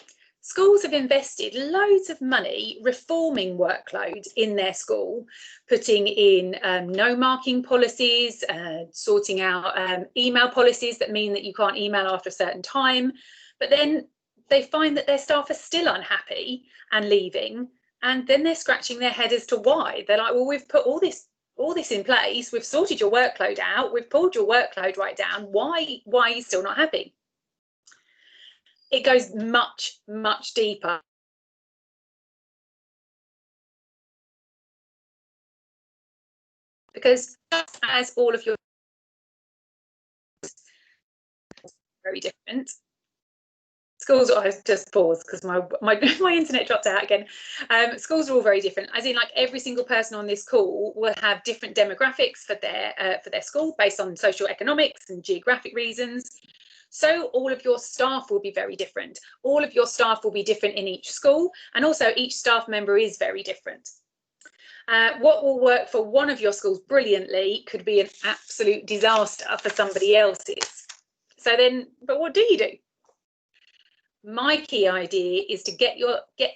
schools have invested loads of money reforming workload in their school, putting in no marking policies, sorting out email policies that mean that you can't email after a certain time. But then they find that their staff are still unhappy and leaving, and then they're scratching their head as to why. They're like, well, we've put all this in place, we've sorted your workload out, we've pulled your workload right down. Why are you still not happy? It goes much, much deeper. Because just as all of your very different. Schools, I just paused because my internet dropped out again. Schools are all very different, as in, like, every single person on this call will have different demographics for their school based on social economics and geographic reasons. So all of your staff will be very different. All of your staff will be different in each school, and also each staff member is very different. What will work for one of your schools brilliantly could be an absolute disaster for somebody else's. So then, but what do you do? My key idea is to get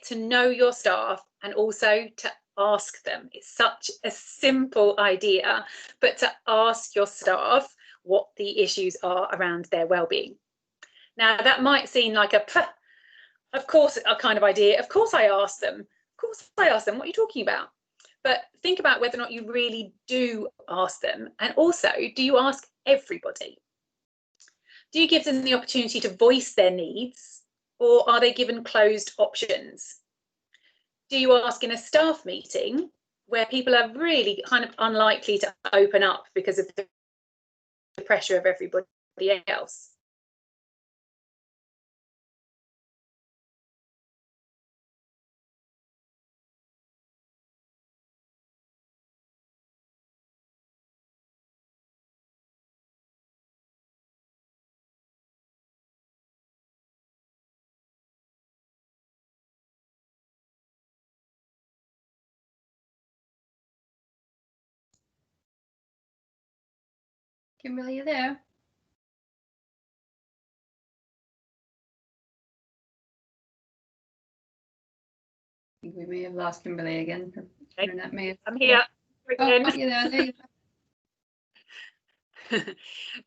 to know your staff, and also to ask them. It's such a simple idea, but to ask your staff what the issues are around their well-being. Now, that might seem like a kind of idea. Of course I ask them. Of course I ask them. What are you talking about? But think about whether or not you really do ask them. And also, do you ask everybody? Do you give them the opportunity to voice their needs? Or are they given closed options? Do you ask in a staff meeting where people are really kind of unlikely to open up because of the pressure of everybody else? Kimberley, are you there? I think we may have lost Kimberley again. Okay. I'm here. Oh, you're there. There you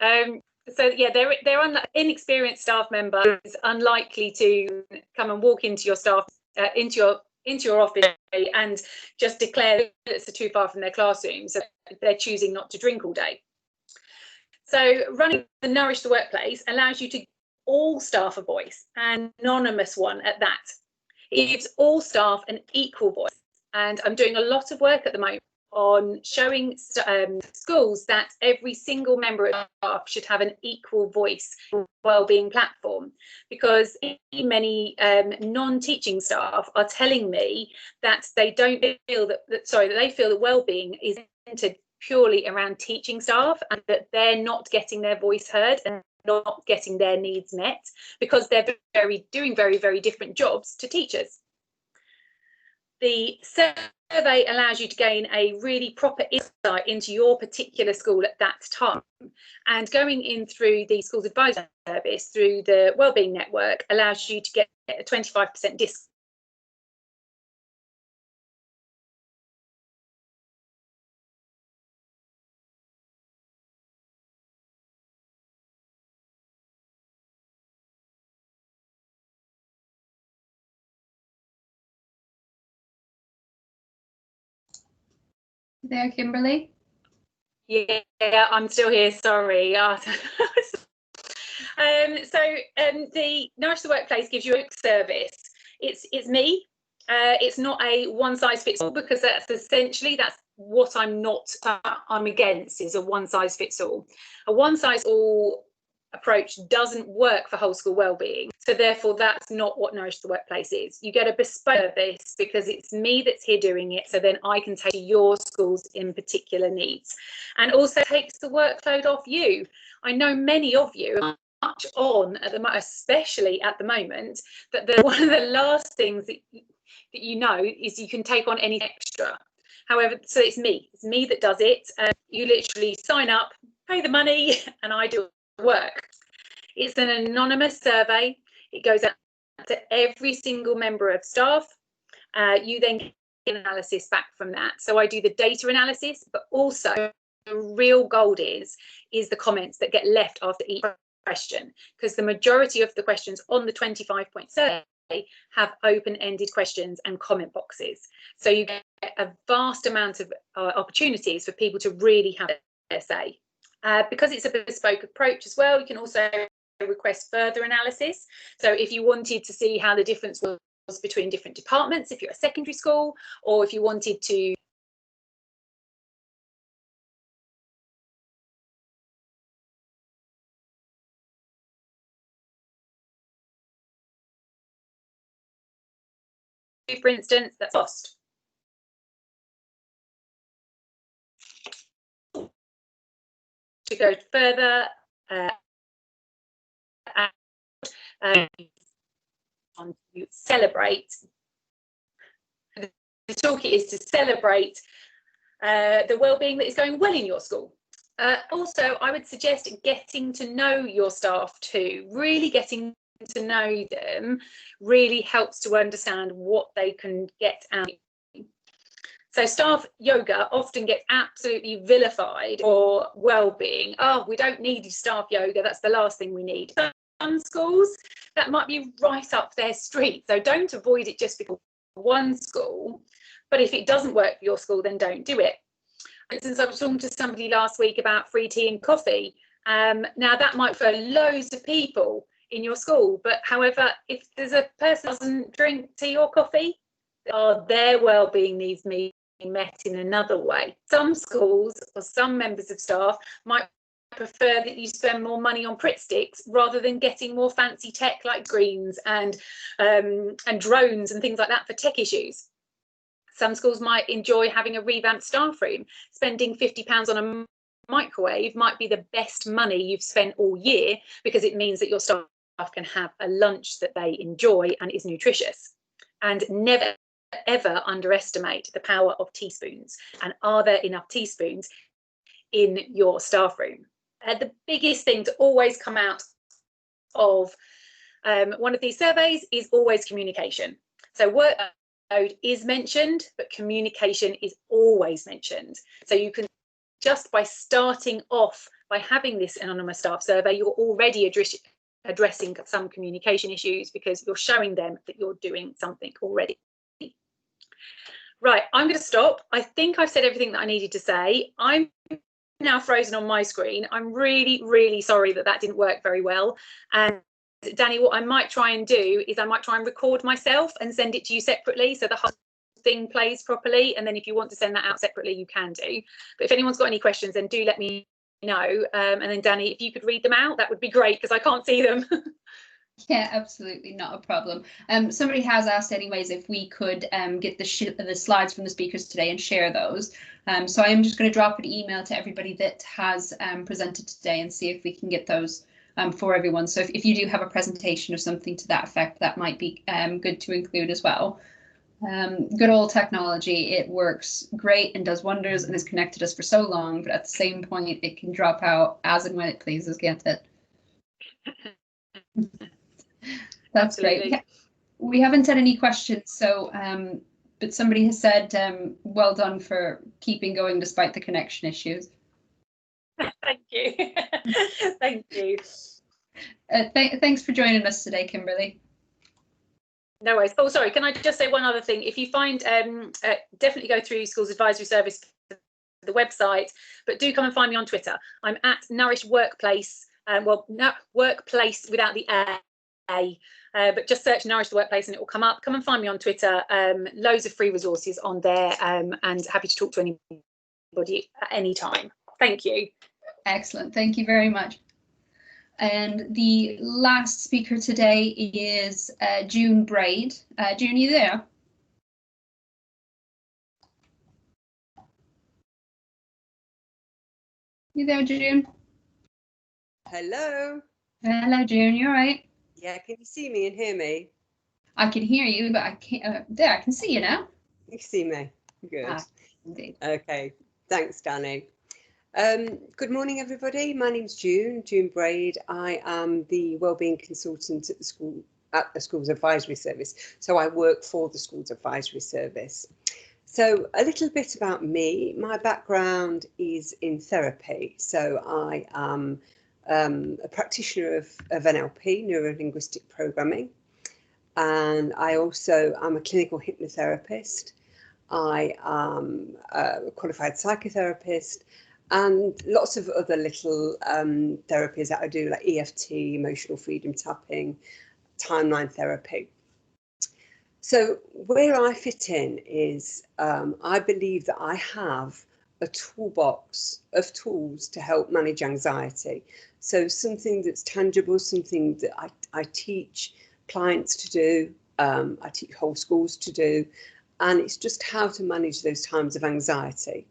go. So yeah, they're inexperienced staff member is unlikely to come and walk into your staff into your office and just declare that it's too far from their classroom, so they're choosing not to drink all day. So running the Nourish the Workplace allows you to give all staff a voice, an anonymous one at that. It gives all staff an equal voice, and I'm doing a lot of work at the moment on showing schools that every single member of staff should have an equal voice in the wellbeing platform, because many non-teaching staff are telling me that they don't feel that they feel that wellbeing is centered purely around teaching staff, and that they're not getting their voice heard and not getting their needs met because they're doing very different jobs to teachers. The survey allows you to gain a really proper insight into your particular school at that time, and going in through the Schools Advisor Service through the Wellbeing Network allows you to get a 25% discount. There, Kimberley? Yeah, I'm still here, sorry. The Nourish the Workplace gives you a service. It's me. It's not a one size fits all, because that's what I'm against, is a one size fits all. A one size all approach doesn't work for whole school wellbeing, so therefore that's not what Nourish the Workplace is. You get a bespoke service because it's me that's here doing it, so then I can take your school's in particular needs, and also takes the workload off you. I know many of you are much on at the moment, especially at the moment, that one of the last things that you know is you can take on any extra. However, so it's me that does it. You literally sign up, pay the money, and I do work. It's an anonymous survey. It goes out to every single member of staff. You then get analysis back from that. So I do the data analysis, but also the real gold is the comments that get left after each question, because the majority of the questions on the 25-point survey have open-ended questions and comment boxes. So you get a vast amount of opportunities for people to really have their say. Because it's a bespoke approach as well, you can also request further analysis. So if you wanted to see how the difference was between different departments, if you're a secondary school, or if you wanted to for instance, that's lost. To go further, on to celebrate. The toolkit is to celebrate the well-being that is going well in your school. Also, I would suggest getting to know your staff too. Really getting to know them really helps to understand what they can get out. So staff yoga often gets absolutely vilified for well-being. Oh, we don't need staff yoga, that's the last thing we need. Some schools, that might be right up their street. So don't avoid it just because one school, but if it doesn't work for your school, then don't do it. For instance, I was talking to somebody last week about free tea and coffee. Now that might for loads of people in your school, but however, if there's a person who doesn't drink tea or coffee, their well-being needs me met in another way. Some schools or some members of staff might prefer that you spend more money on Pritt sticks rather than getting more fancy tech like screens and drones and things like that for tech issues. Some schools might enjoy having a revamped staff room. Spending £50 on a microwave might be the best money you've spent all year because it means that your staff can have a lunch that they enjoy and is nutritious. And never ever underestimate the power of teaspoons. And are there enough teaspoons in your staff room? The biggest thing to always come out of one of these surveys is always communication. So workload is mentioned, but communication is always mentioned. So you can just by starting off by having this anonymous staff survey, you're already addressing some communication issues because you're showing them that you're doing something already. Right, I'm going to stop. I think I've said everything that I needed to say. I'm now frozen on my screen. I'm really, really sorry that that didn't work very well. And Danny, what I might try and do is I might try and record myself and send it to you separately so the whole thing plays properly. And then if you want to send that out separately, you can do. But if anyone's got any questions, then do let me know. And then Danny, if you could read them out, that would be great because I can't see them. Yeah, absolutely, not a problem. Somebody has asked anyways if we could get the slides from the speakers today and share those. So I'm just going to drop an email to everybody that has presented today and see if we can get those for everyone. So if you do have a presentation or something to that effect, that might be good to include as well. Good old technology, it works great and does wonders and has connected us for so long, but at the same point it can drop out as and when it pleases, can't it? That's Absolutely. great. We haven't had any questions, so but somebody has said well done for keeping going despite the connection issues. Thank you. Thank you. Thanks for joining us today, Kimberley. No worries. Oh, sorry, can I just say one other thing? If you find, definitely go through Schools Advisory Service, the website, but do come and find me on Twitter. I'm at Nourish Workplace, well, no, Workplace without the A. But just search Nourish the Workplace and it will come up. Come and find me on Twitter. Loads of free resources on there, and happy to talk to anybody at any time. Thank you. Excellent. Thank you very much. And the last speaker today is June Brade. June, are you there? You there, June? Hello. Hello, June. You all right? Yeah, can you see me and hear me? I can hear you, but I can't. There, I can see you now. You see me. Good. Ah, indeed. Okay. Thanks, Danny. Good morning, everybody. My name's June Brade. I am the Wellbeing Consultant at the Schools Advisory Service. So I work for the Schools Advisory Service. So a little bit about me. My background is in therapy. So I am a practitioner of NLP, neuro-linguistic programming, and I also am a clinical hypnotherapist. I am a qualified psychotherapist and lots of other little therapies that I do, like EFT, emotional freedom tapping, timeline therapy. So where I fit in is I believe that I have a toolbox of tools to help manage anxiety. So something that's tangible, something that I teach clients to do, I teach whole schools to do, and it's just how to manage those times of anxiety,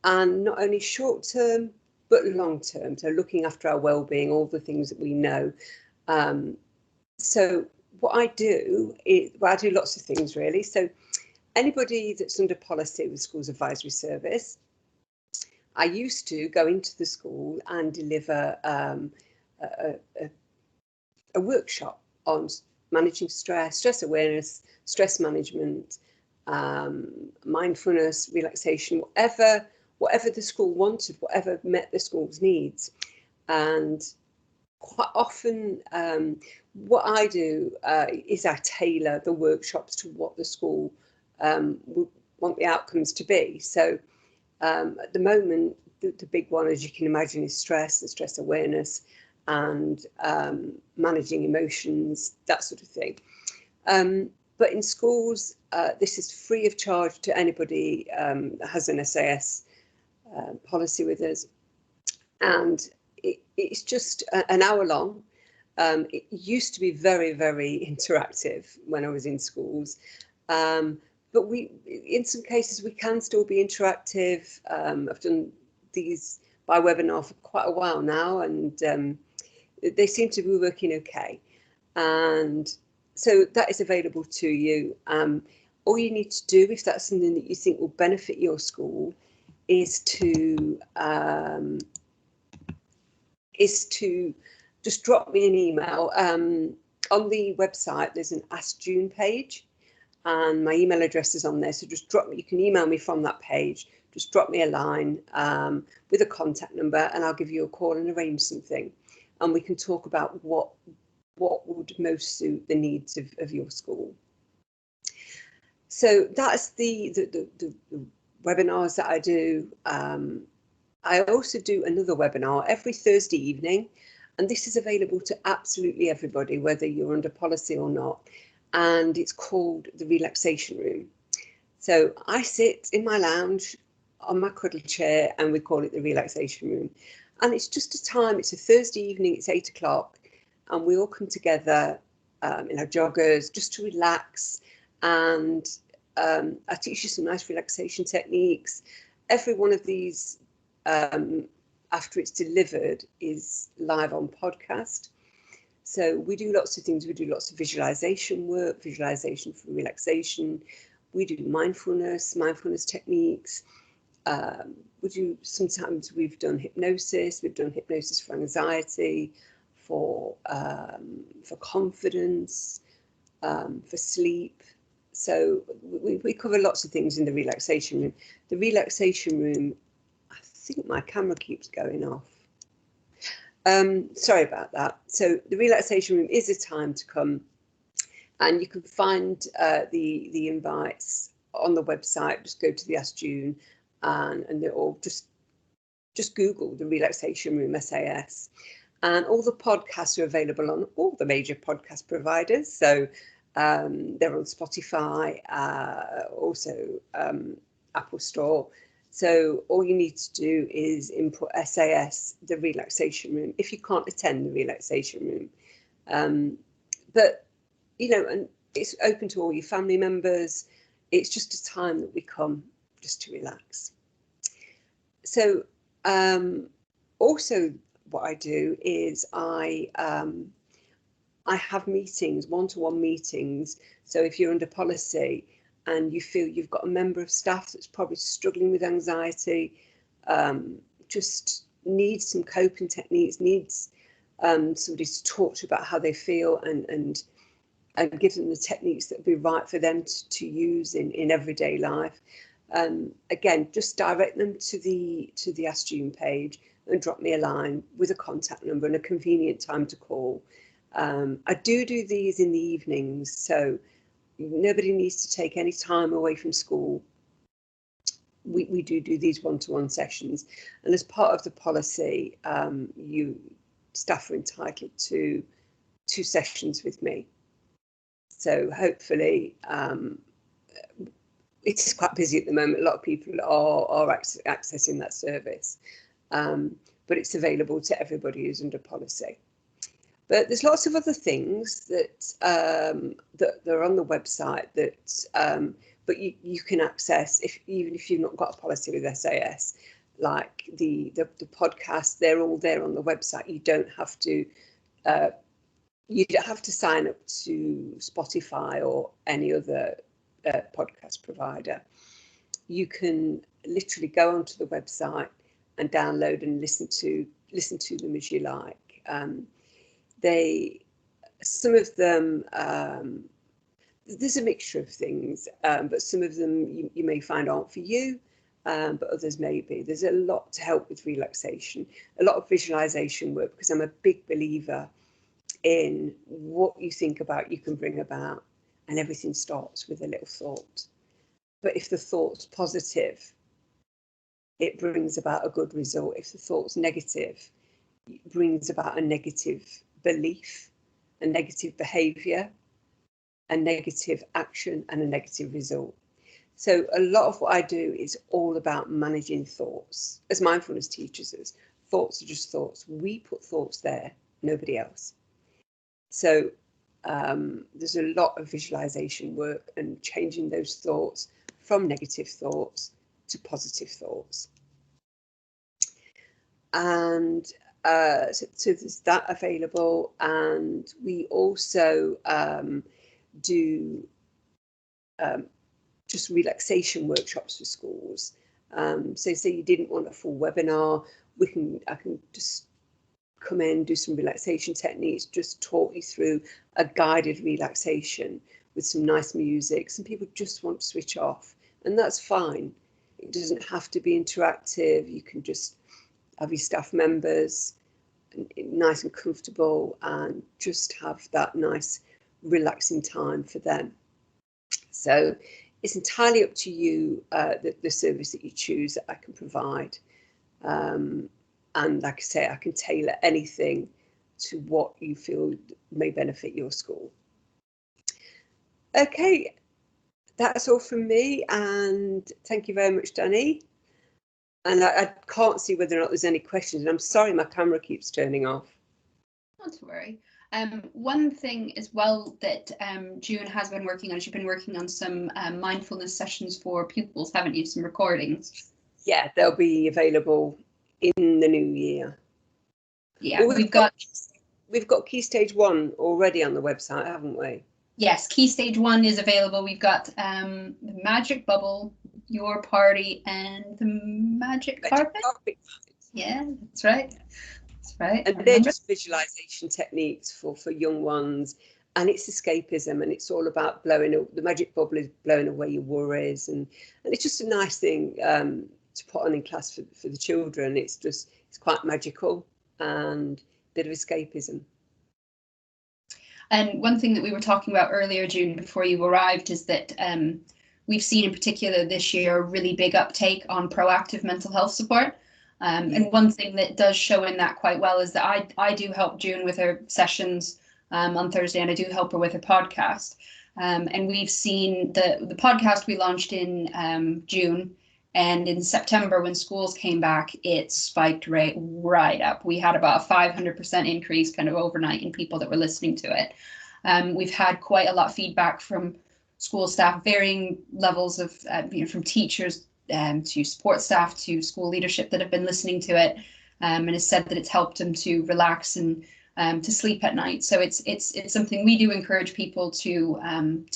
and not only short term but long term. So looking after our well-being, all the things that we know. So what I do is, well, I do lots of things really. So anybody that's under policy with Schools Advisory Service, I used to go into the school and deliver a workshop on managing stress, stress awareness, stress management, mindfulness, relaxation, whatever the school wanted, whatever met the school's needs. And quite often what I do is I tailor the workshops to what the school would want the outcomes to be. So at the moment, the big one, as you can imagine, is stress and stress awareness, and managing emotions, that sort of thing. But in schools, this is free of charge to anybody that has an SAS policy with us. And it's just an hour long. It used to be very, very interactive when I was in schools. But in some cases, we can still be interactive. I've done these by webinar for quite a while now, and they seem to be working okay. And so that is available to you. All you need to do, if that's something that you think will benefit your school, is to just drop me an email. On the website, there's an Ask June page, and my email address is on there. So just drop me. You can email me from that page. Just drop me a line with a contact number, and I'll give you a call and arrange something, and we can talk about what would most suit the needs of your school. So that's the webinars that I do. I also do another webinar every Thursday evening, and this is available to absolutely everybody, whether you're under policy or not, and it's called the Relaxation Room. So I sit in my lounge on my cuddle chair, and we call it the Relaxation Room. And it's just a time, it's a Thursday evening, it's 8 o'clock, and we all come together in our joggers just to relax. And I teach you some nice relaxation techniques. Every one of these, after it's delivered, is live on podcast. So we do lots of things. We do lots of visualization work, visualization for relaxation. We do mindfulness techniques. Sometimes we've done hypnosis. We've done hypnosis for anxiety, for confidence, for sleep. So we cover lots of things in the relaxation room. The relaxation room, I think my camera keeps going off. Sorry about that. So the relaxation room is a time to come, and you can find the invites on the website. Just go to the Ask June, and they're all just Google the Relaxation Room SAS, and all the podcasts are available on all the major podcast providers. So they're on Spotify, also Apple Store. So all you need to do is input SAS, the Relaxation Room, if you can't attend the Relaxation Room. But, you know, and it's open to all your family members. It's just a time that we come just to relax. So also what I do is I have meetings, one-to-one meetings. So if you're under policy and you feel you've got a member of staff that's probably struggling with anxiety, just needs some coping techniques, needs somebody to talk to about how they feel, and give them the techniques that would be right for them to use in everyday life. Again, just direct them to the Ask June page and drop me a line with a contact number and a convenient time to call. I do these in the evenings, so nobody needs to take any time away from school. We do these one-to-one sessions, and as part of the policy, staff are entitled to 2 sessions with me. So hopefully, it's quite busy at the moment. A lot of people are accessing that service, but it's available to everybody who's under policy. But there's lots of other things that that are on the website that but you can access even if you've not got a policy with SAS, like the podcast. They're all there on the website. You don't have to sign up to Spotify or any other podcast provider. You can literally go onto the website and download and listen to them as you like. Some of them, there's a mixture of things, but some of them you may find aren't for you, but others may be. There's a lot to help with relaxation, a lot of visualization work, because I'm a big believer in what you think about, you can bring about, and everything starts with a little thought. But if the thought's positive, it brings about a good result. If the thought's negative, it brings about a negative belief, a negative behaviour, a negative action, and a negative result. So a lot of what I do is all about managing thoughts. As mindfulness teachers, thoughts are just thoughts. We put thoughts there, nobody else. So there's a lot of visualization work and changing those thoughts from negative thoughts to positive thoughts. And so there's that available, and we also do just relaxation workshops for schools. So say you didn't want a full webinar, I can just come in, do some relaxation techniques, just talk you through a guided relaxation with some nice music. Some people just want to switch off, and that's fine. It doesn't have to be interactive. You can just have your staff members nice and comfortable and just have that nice relaxing time for them. So it's entirely up to you, the service that you choose that I can provide. And like I say, I can tailor anything to what you feel may benefit your school. Okay, that's all from me, and thank you very much, Danny. And I can't see whether or not there's any questions, and I'm sorry my camera keeps turning off. Not to worry. One thing as well that June has been working on, she's been working on some mindfulness sessions for pupils, haven't you? Some recordings. Yeah, they'll be available in the new year. Yeah, well, we've got Key Stage 1 already on the website, haven't we? Yes, Key Stage 1 is available. We've got the Magic Bubble, Your Party, and the Magic Carpet. Yeah, that's right. That's right. And they're just visualization techniques for young ones, and it's escapism, and it's all about the magic bubble is blowing away your worries, and it's just a nice thing to put on in class for the children. It's quite magical and a bit of escapism. And one thing that we were talking about earlier, June, before you arrived, is that we've seen in particular this year a really big uptake on proactive mental health support. And one thing that does show in that quite well is that I do help June with her sessions on Thursday, and I do help her with her podcast. And we've seen the podcast we launched in June, and in September when schools came back, it spiked right up. We had about a 500% increase kind of overnight in people that were listening to it. We've had quite a lot of feedback from school staff, varying levels of, from teachers to support staff to school leadership that have been listening to it, and has said that it's helped them to relax and to sleep at night. So it's something we do encourage people to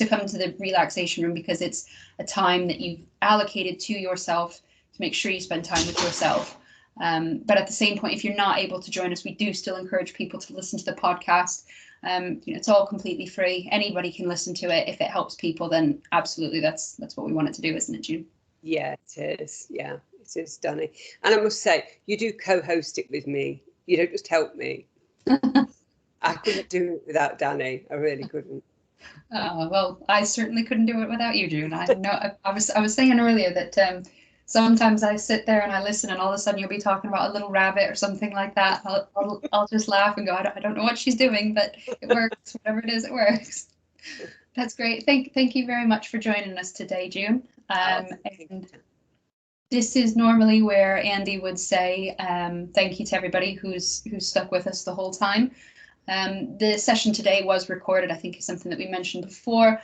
come to the relaxation room, because it's a time that you've allocated to yourself to make sure you spend time with yourself. But at the same point, if you're not able to join us, we do still encourage people to listen to the podcast. It's all completely free. Anybody can listen to it. If it helps people, then absolutely, that's what we want it to do, isn't it, June? Yeah, it is. Yeah, it is, Danny. And I must say, you do co-host it with me. You don't just help me. I couldn't do it without Danny. I really couldn't. Well, I certainly couldn't do it without you, June. I know. I was saying earlier that sometimes I sit there and I listen, and all of a sudden you'll be talking about a little rabbit or something like that. I'll just laugh and go, I don't know what she's doing, but it works. Whatever it is, it works. That's great. Thank you very much for joining us today, June. And this is normally where Andy would say thank you to everybody who's stuck with us the whole time. The session today was recorded, I think is something that we mentioned before.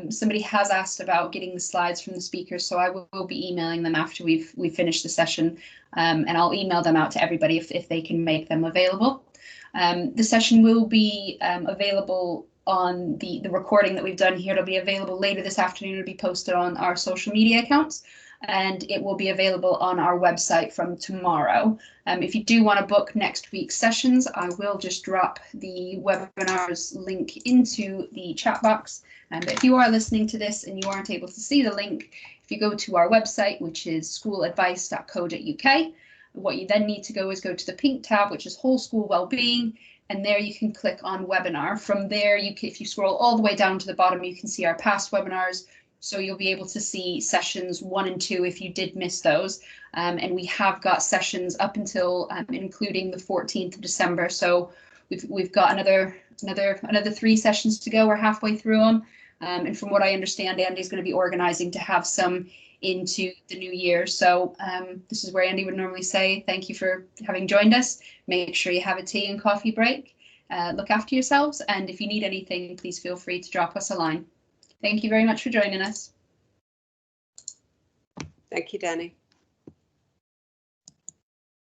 Somebody has asked about getting the slides from the speakers, so I will be emailing them after we've finished the session, and I'll email them out to everybody if they can make them available. The session will be available on the recording that we've done here. It'll be available later this afternoon. It'll be posted on our social media accounts, and it will be available on our website from tomorrow. If you do want to book next week's sessions, I will just drop the webinars link into the chat box. But if you are listening to this and you aren't able to see the link, if you go to our website, which is schooladvice.co.uk, what you then need to go is go to the pink tab, which is Whole School Wellbeing, and there you can click on webinar. From there, if you scroll all the way down to the bottom, you can see our past webinars. So you'll be able to see sessions 1 and 2 if you did miss those. And we have got sessions up until including the 14th of December. So we've got another 3 sessions to go. We're halfway through them. And from what I understand, Andy's going to be organising to have some into the new year. So this is where Andy would normally say thank you for having joined us. Make sure you have a tea and coffee break. Look after yourselves. And if you need anything, please feel free to drop us a line. Thank you very much for joining us. Thank you, Danny.